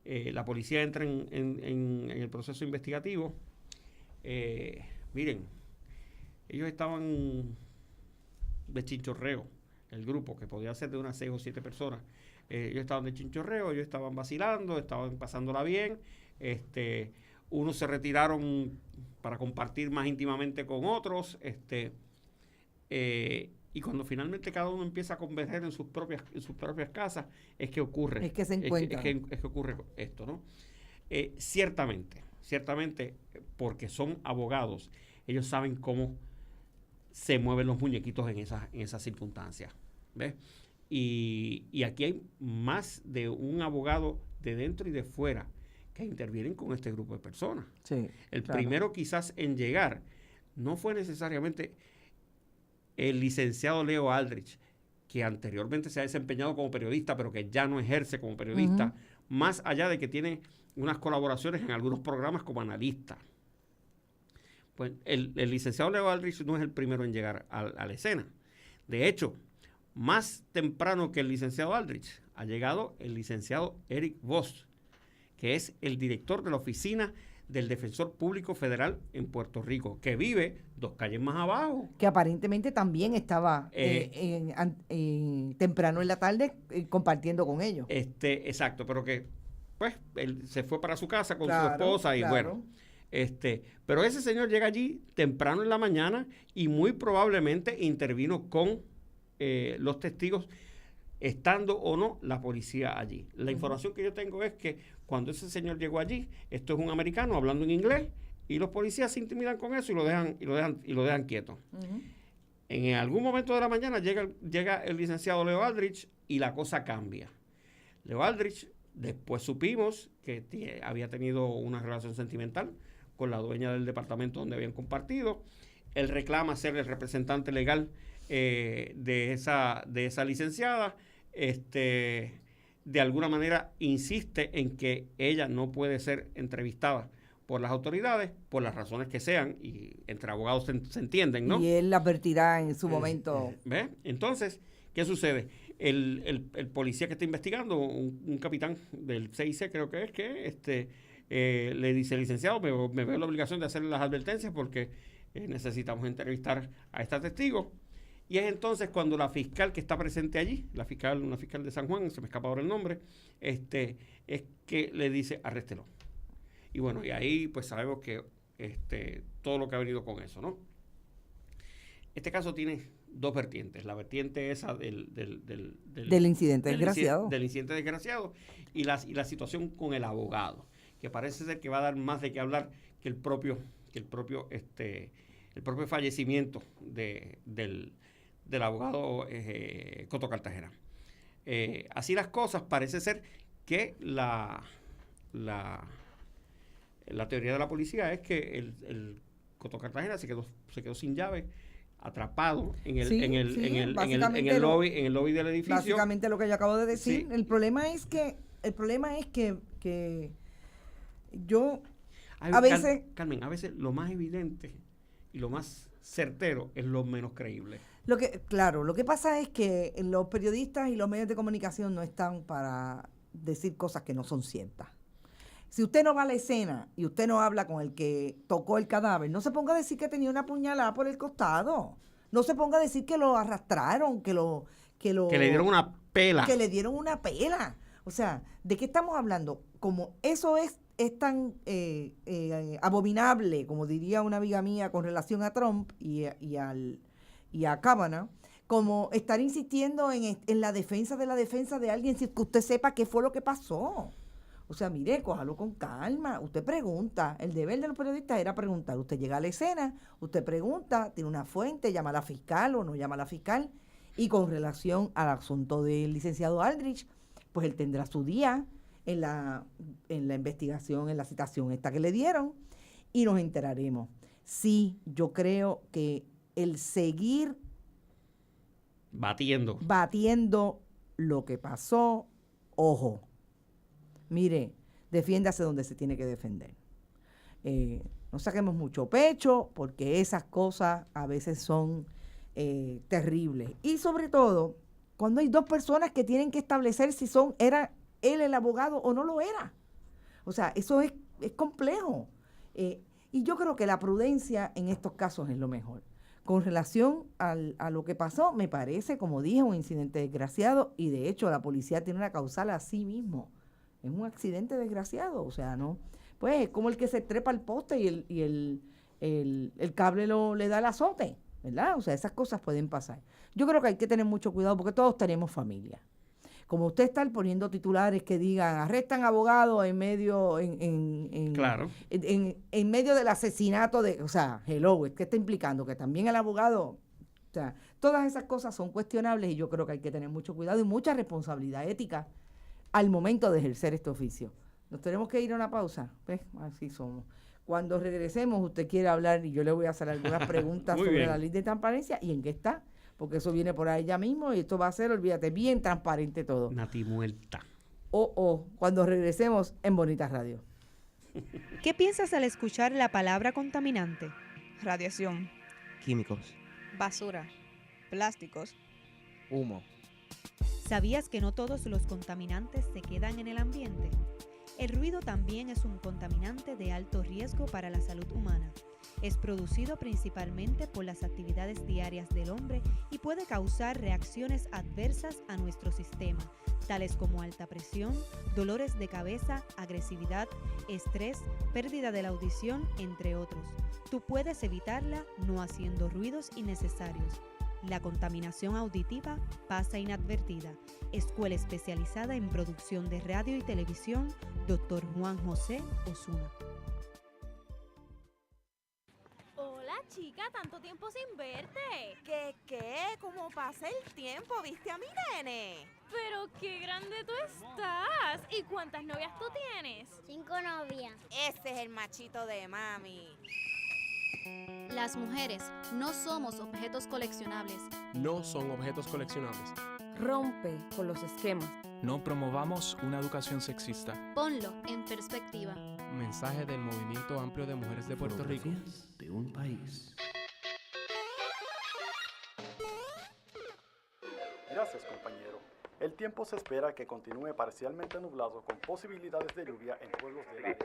la policía entra en el proceso investigativo. Miren, ellos estaban de chinchorreo, el grupo, que podía ser de unas 6 o 7 personas. Ellos estaban de chinchorreo, ellos estaban vacilando, estaban pasándola bien. Unos se retiraron para compartir más íntimamente con otros. Y cuando finalmente cada uno empieza a converger en sus propias casas, es que ocurre. Es que se encuentran. Es que ocurre esto, ¿no? Ciertamente, porque son abogados, ellos saben cómo se mueven los muñequitos en esas circunstancias. ¿Ves? Y aquí hay más de un abogado de dentro y de fuera que intervienen con este grupo de personas. Sí, el primero quizás en llegar no fue necesariamente el licenciado Leo Aldrich, que anteriormente se ha desempeñado como periodista, pero que ya no ejerce como periodista, más allá de que tiene unas colaboraciones en algunos programas como analista. Pues el licenciado Leo Aldrich no es el primero en llegar a la escena. De hecho, más temprano que el licenciado Aldrich, ha llegado el licenciado Eric Voss, que es el director de la oficina del Defensor Público Federal en Puerto Rico, que vive 2 calles más abajo. Que aparentemente también estaba temprano en la tarde compartiendo con ellos. Exacto, pero que pues él se fue para su casa con su esposa y bueno. Pero ese señor llega allí temprano en la mañana y muy probablemente intervino con los testigos, estando o no la policía allí. La información que yo tengo es que cuando ese señor llegó allí, esto es un americano hablando en inglés, y los policías se intimidan con eso y lo dejan quieto. En algún momento de la mañana llega el licenciado Leo Aldrich y la cosa cambia. Leo Aldrich, después supimos que había tenido una relación sentimental con la dueña del departamento donde habían compartido. Él reclama ser el representante legal de esa licenciada. De alguna manera insiste en que ella no puede ser entrevistada por las autoridades, por las razones que sean, y entre abogados se entienden, ¿no? Y él la advertirá en su momento. ¿Ve? Entonces, ¿qué sucede? El policía que está investigando, un capitán del CIC, creo que le dice, licenciado, me veo la obligación de hacerle las advertencias porque necesitamos entrevistar a esta testigo. Y es entonces cuando la fiscal que está presente allí, una fiscal de San Juan, se me escapa ahora el nombre, es que le dice, arréstelo. Y bueno, y ahí pues sabemos que todo lo que ha venido con eso, ¿no? Este caso tiene 2 vertientes. La vertiente esa del incidente desgraciado. Del incidente desgraciado y la situación con el abogado, que parece ser que va a dar más de qué hablar que el propio fallecimiento del abogado Coto Cartagena. Así las cosas, parece ser que la teoría de la policía es que el Coto Cartagena se quedó sin llave, atrapado en el lobby del edificio. Básicamente lo que yo acabo de decir. Sí. El problema es que yo a veces... Carmen, a veces lo más evidente y lo más certero es lo menos creíble. Lo que pasa es que los periodistas y los medios de comunicación no están para decir cosas que no son ciertas. Si usted no va a la escena y usted no habla con el que tocó el cadáver, no se ponga a decir que tenía una puñalada por el costado. No se ponga a decir que lo arrastraron, que le dieron una pela. Que le dieron una pela. O sea, ¿de qué estamos hablando? Como eso es tan abominable, como diría una amiga mía con relación a Trump y a Kavanaugh, como estar insistiendo en la defensa de alguien sin que usted sepa qué fue lo que pasó. O sea, mire, cójalo con calma. Usted pregunta. El deber de los periodistas era preguntar. Usted llega a la escena, usted pregunta, tiene una fuente, llama a la fiscal o no llama a la fiscal. Y con relación al asunto del licenciado Aldrich, pues él tendrá su día en la investigación, en la citación esta que le dieron, y nos enteraremos. Sí, yo creo que el seguir batiendo lo que pasó, ojo, mire, defiéndase donde se tiene que defender. No saquemos mucho pecho, porque esas cosas a veces son terribles. Y sobre todo, cuando hay 2 personas que tienen que establecer si era él el abogado o no lo era. O sea, eso es complejo. Y yo creo que la prudencia en estos casos es lo mejor. Con relación a lo que pasó, me parece, como dije, un incidente desgraciado, y de hecho la policía tiene una causal a sí mismo. Es un accidente desgraciado, o sea, ¿no? Pues es como el que se trepa al poste y el cable le da el azote, ¿verdad? O sea, esas cosas pueden pasar. Yo creo que hay que tener mucho cuidado porque todos tenemos familia. Como usted está poniendo titulares que digan, arrestan abogados en medio, claro, en medio del asesinato o sea, hello, ¿qué está implicando? Que también el abogado, o sea, todas esas cosas son cuestionables, y yo creo que hay que tener mucho cuidado y mucha responsabilidad ética al momento de ejercer este oficio. Nos tenemos que ir a una pausa, ¿ves? Así somos. Cuando regresemos, usted quiere hablar y yo le voy a hacer algunas preguntas sobre la ley de transparencia y en qué está, porque eso viene por ahí ya mismo y esto va a ser, olvídate, bien transparente todo. Nati muerta. Cuando regresemos en Bonita Radio. ¿Qué piensas al escuchar la palabra contaminante? Radiación, Químicos. basura, plásticos, Humo. ¿Sabías que no todos los contaminantes se quedan en el ambiente? El ruido también es un contaminante de alto riesgo para la salud humana. Es producido principalmente por las actividades diarias del hombre y puede causar reacciones adversas a nuestro sistema, tales como alta presión, dolores de cabeza, agresividad, estrés, pérdida de la audición, entre otros. Tú puedes evitarla no haciendo ruidos innecesarios. La contaminación auditiva pasa inadvertida. Escuela especializada en producción de radio y televisión, Dr. Juan José Osuna. Hola, chica, tanto tiempo sin verte. ¿Qué? ¿Cómo pasa el tiempo? ¿Viste a mi nene? Pero qué grande tú estás. ¿Y cuántas novias tú tienes? 5 novias. Ese es el machito de mami. Las mujeres no somos objetos coleccionables. No son objetos coleccionables. Rompe con los esquemas. No promovamos una educación sexista. Ponlo en perspectiva. Mensaje del Movimiento Amplio de Mujeres de Puerto Rico. Fotografías de un país. Gracias, compañero. El tiempo se espera que continúe parcialmente nublado con posibilidades de lluvia en pueblos del área este.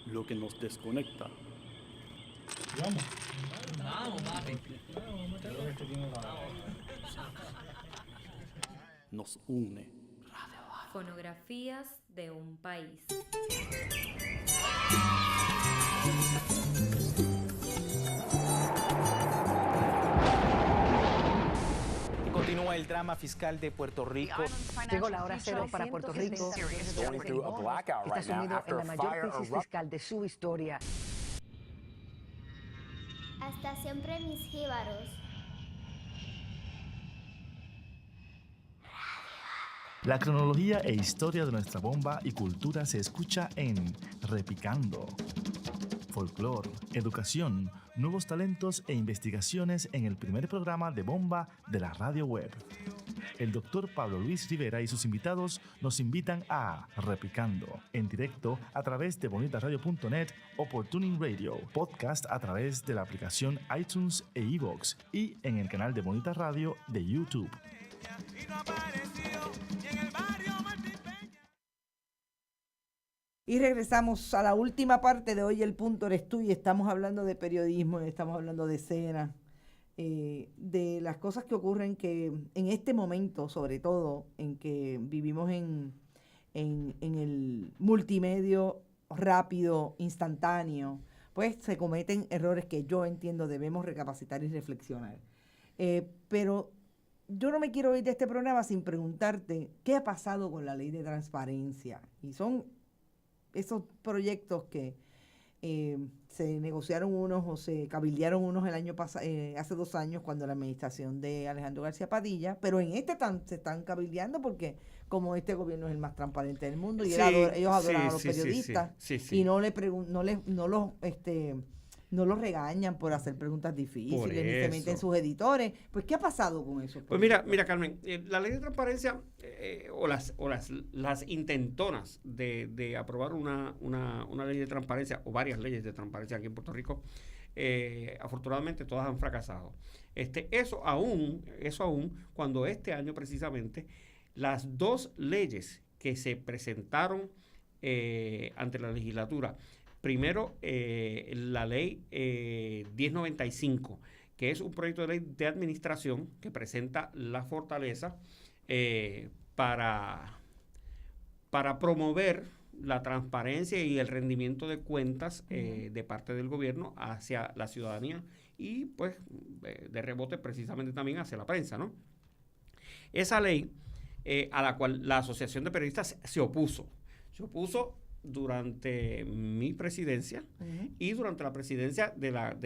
Lo que nos desconecta. Vamos, papi. Nos une. Fonografías de un país. Continúa el drama fiscal de Puerto Rico. Llegó la hora cero para Puerto Rico. Está sumido en la mayor crisis fiscal de su historia. Hasta siempre, mis jíbaros. La cronología e historia de nuestra bomba y cultura se escucha en Repicando. Folclor, educación, nuevos talentos e investigaciones en el primer programa de bomba de la radio web. El doctor Pablo Luis Rivera y sus invitados nos invitan a Repicando, en directo a través de bonitasradio.net o por Tuning Radio, podcast a través de la aplicación iTunes e iVoox y en el canal de Bonita Radio de YouTube. Y regresamos a la última parte de Hoy el Punto Eres Tú, y estamos hablando de periodismo, estamos hablando de escena, de las cosas que ocurren que en este momento, sobre todo, en que vivimos en el multimedio rápido, instantáneo, pues se cometen errores que yo entiendo debemos recapacitar y reflexionar. Pero yo no me quiero ir de este programa sin preguntarte qué ha pasado con la ley de transparencia. Y son esos proyectos que se negociaron unos o se cabildearon unos el año pasado, hace 2 años, cuando la administración de Alejandro García Padilla, pero en este se están cabildeando porque como este gobierno es el más transparente del mundo y ellos adoran a los periodistas y no los regañan por hacer preguntas difíciles, ni se meten sus editores. Pues, ¿qué ha pasado con eso? Pues mira, Carmen, la ley de transparencia o las intentonas de aprobar una ley de transparencia o varias leyes de transparencia aquí en Puerto Rico, afortunadamente todas han fracasado. Eso aún cuando este año precisamente las 2 leyes que se presentaron ante la legislatura, primero, la ley 1095, que es un proyecto de ley de administración que presenta la Fortaleza para promover la transparencia y el rendimiento de cuentas de parte del gobierno hacia la ciudadanía y, pues, de rebote precisamente también hacia la prensa, ¿no? Esa ley a la cual la Asociación de Periodistas se opuso durante mi presidencia y durante la presidencia de la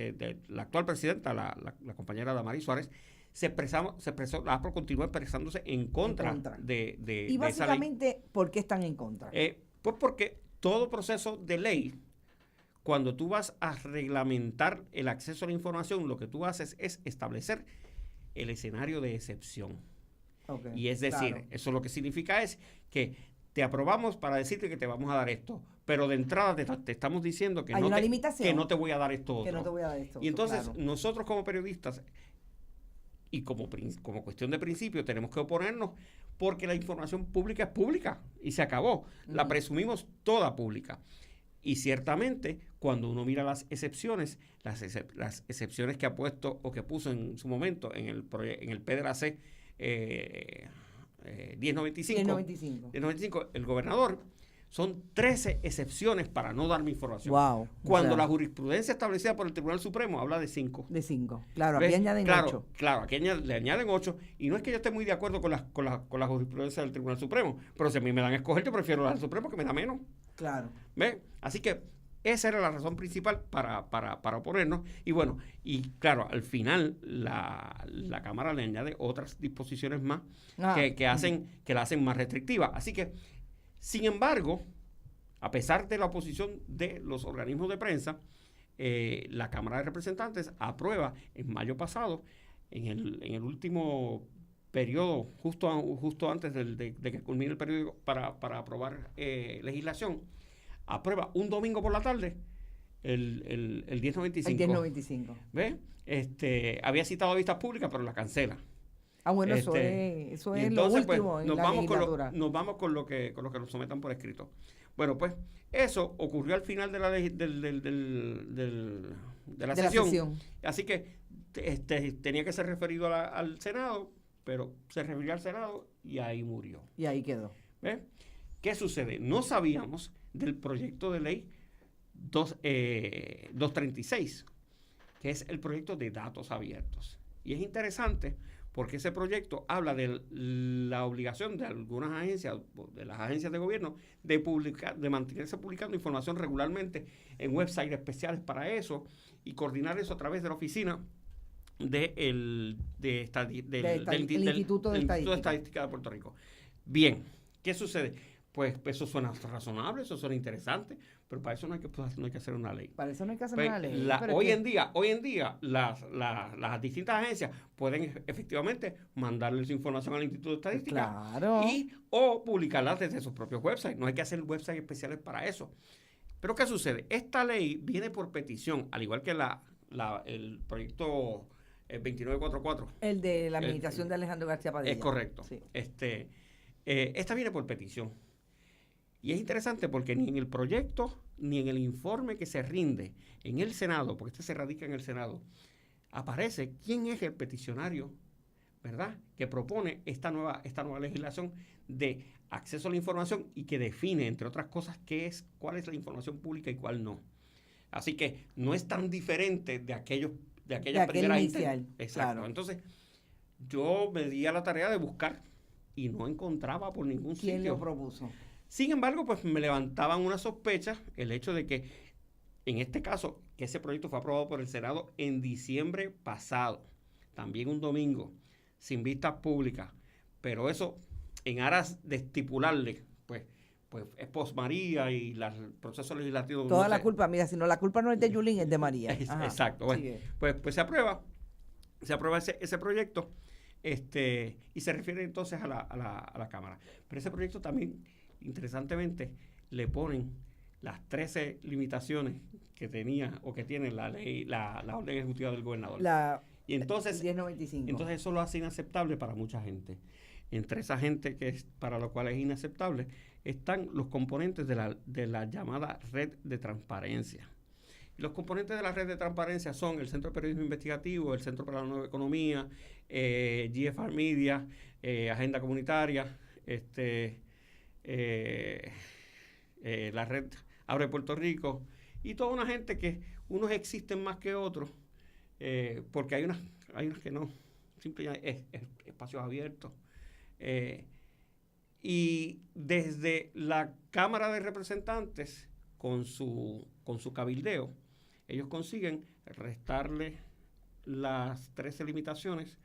actual presidenta, la compañera Damaris Suárez, la APRO continúa expresándose en contra. De y básicamente, ¿por qué están en contra? Pues porque todo proceso de ley, cuando tú vas a reglamentar el acceso a la información, lo que tú haces es establecer el escenario de excepción. Y es decir, eso lo que significa es que te aprobamos para decirte que te vamos a dar esto, pero de entrada te estamos diciendo que hay no una te, limitación, que no te voy a dar esto otro. Que no te voy a dar esto y entonces claro. Nosotros como periodistas y como cuestión de principio tenemos que oponernos porque la información pública es pública y se acabó. La presumimos toda pública. Y ciertamente, cuando uno mira las excepciones, las excepciones que ha puesto o que puso en su momento en el PDRAC 1095, el gobernador, son 13 excepciones para no darme información. Wow, cuando la jurisprudencia establecida por el Tribunal Supremo habla de 5. De 5, claro, aquí añaden 8. Claro, aquí le añaden 8, y no es que yo esté muy de acuerdo con la jurisprudencia del Tribunal Supremo, pero si a mí me dan a escoger, yo prefiero la del Supremo, que me da menos. Claro. ¿Ves? Así que esa era la razón principal para oponernos. Y bueno, y claro, al final la Cámara le añade otras disposiciones más que la hacen más restrictiva. Así que, sin embargo, a pesar de la oposición de los organismos de prensa, la Cámara de Representantes aprueba en mayo pasado, en el último periodo, justo antes de que culmine el periodo para aprobar legislación, aprueba un domingo por la tarde el 1095. El 1095. ¿Ves? Había citado a vistas públicas, pero la cancela. Bueno, eso es entonces, lo último en la legislatura. Nos vamos con lo que nos sometan por escrito. Bueno, pues eso ocurrió al final de la sesión. Así que tenía que ser referido al Senado, pero se refirió al Senado y ahí murió. Y ahí quedó. ¿Ves? ¿Qué sucede? No sabíamos del proyecto de ley 236, que es el proyecto de datos abiertos. Y es interesante porque ese proyecto habla de la obligación de algunas agencias, de las agencias de gobierno, de mantenerse publicando información regularmente en websites especiales para eso y coordinar eso a través de la oficina del Instituto de Estadística de Puerto Rico. Bien, ¿qué sucede? Pues eso suena razonable, eso suena interesante, pero para eso no hay que hacer una ley. Para eso no hay que hacer una ley. Hoy en día, las distintas agencias pueden efectivamente mandarle su información al Instituto de Estadística o publicarla desde sus propios websites. No hay que hacer websites especiales para eso. Pero ¿qué sucede? Esta ley viene por petición, al igual que el proyecto 2944. El de la administración de Alejandro García Padilla. Es correcto. Sí. Esta viene por petición. Y es interesante porque ni en el proyecto ni en el informe que se rinde en el Senado, porque se radica en el Senado, aparece quién es el peticionario, ¿verdad?, que propone esta nueva legislación de acceso a la información y que define, entre otras cosas, cuál es la información pública y cuál no. Así que no es tan diferente de aquella primera inicial. Exacto. Claro. Entonces, yo me di a la tarea de buscar y no encontraba por ningún sitio. ¿Quién lo propuso? Sin embargo, pues me levantaban una sospecha el hecho de que, en este caso, que ese proyecto fue aprobado por el Senado en diciembre pasado, también un domingo, sin vistas públicas, pero eso, en aras de estipularle, pues es Posmaría y el proceso legislativo. Toda la culpa, mira, si no, la culpa no es de Yulín, es de María. Exacto. Bueno, pues se aprueba ese proyecto, y se refiere entonces a la Cámara. Pero ese proyecto también, interesantemente, le ponen las 13 limitaciones que tenía o que tiene la ley, la orden ejecutiva del gobernador. Y entonces, 1095. Entonces eso lo hace inaceptable para mucha gente. Entre esa gente para lo cual es inaceptable están los componentes de la llamada red de transparencia. Y los componentes de la red de transparencia son el Centro de Periodismo Investigativo, el Centro para la Nueva Economía, GFR Media, Agenda Comunitaria, la red Abre Puerto Rico, y toda una gente que unos existen más que otros, porque hay unas que no, simplemente es espacios abiertos. Y desde la Cámara de Representantes, con su cabildeo, ellos consiguen restarle las 13 limitaciones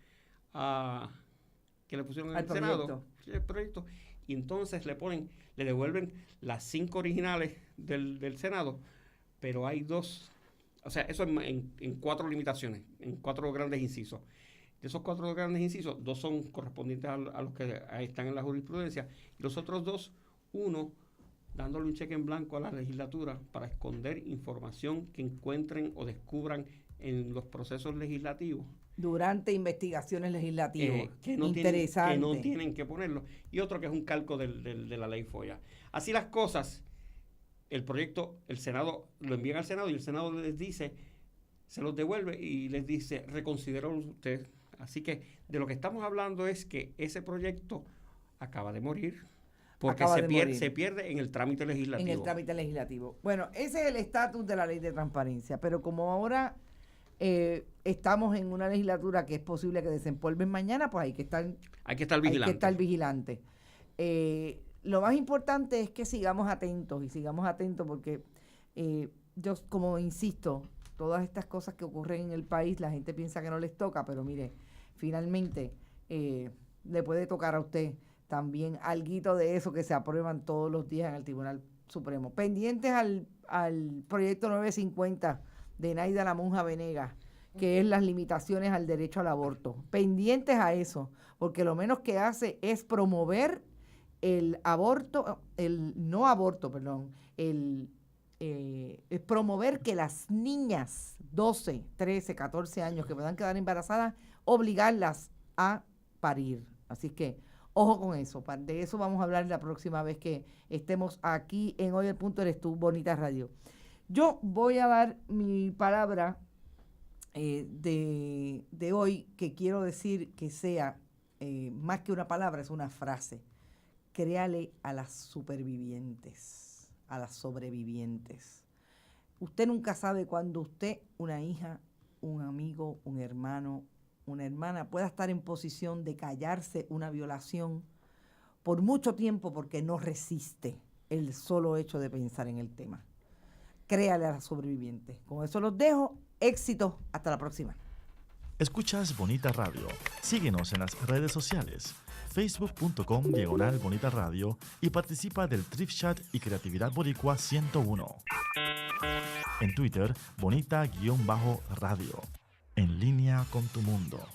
que le pusieron en el Senado, el proyecto, y entonces le devuelven las 5 originales del Senado, pero hay 2, o sea, eso en 4 limitaciones, en 4 grandes incisos. De esos 4 grandes incisos, 2 son correspondientes a los que están en la jurisprudencia, y los otros 2, Uno, dándole un cheque en blanco a la legislatura para esconder información que encuentren o descubran en los procesos legislativos. Durante investigaciones legislativas. Que no tienen que ponerlo. Y otro que es un calco de la ley FOIA. Así las cosas, el proyecto, el Senado lo envían al Senado y el Senado les dice, se los devuelve y les dice, reconsidéralo usted. Así que de lo que estamos hablando es que ese proyecto acaba de morir. Porque se pierde en el trámite legislativo. Bueno, ese es el estatus de la ley de transparencia. Pero como ahora estamos en una legislatura que es posible que desempolven mañana, pues hay que estar vigilante. Lo más importante es que sigamos atentos porque yo, como insisto, todas estas cosas que ocurren en el país, la gente piensa que no les toca, pero mire, finalmente le puede tocar a usted también alguito de eso que se aprueban todos los días en el Tribunal Supremo. Pendientes al proyecto 950 de Naida La Monja Venegas, que es las limitaciones al derecho al aborto. Pendientes a eso, porque lo menos que hace es promover es promover que las niñas 12, 13, 14 años que puedan quedar embarazadas, obligarlas a parir. Así que ojo con eso. De eso vamos a hablar la próxima vez que estemos aquí en Hoy el Punto Eres Tú, Bonita Radio. Yo voy a dar mi palabra de hoy, que quiero decir que sea más que una palabra, es una frase. Créale a las supervivientes, a las sobrevivientes. Usted nunca sabe cuándo usted, una hija, un amigo, un hermano, una hermana pueda estar en posición de callarse una violación por mucho tiempo porque no resiste el solo hecho de pensar en el tema. Créale a las sobrevivientes. Con eso los dejo. Éxito. Hasta la próxima. Escuchas Bonita Radio. Síguenos en las redes sociales. Facebook.com/Bonita Radio y participa del Thrift Chat y Creatividad Boricua 101. En Twitter, Bonita-Radio. En línea con tu mundo.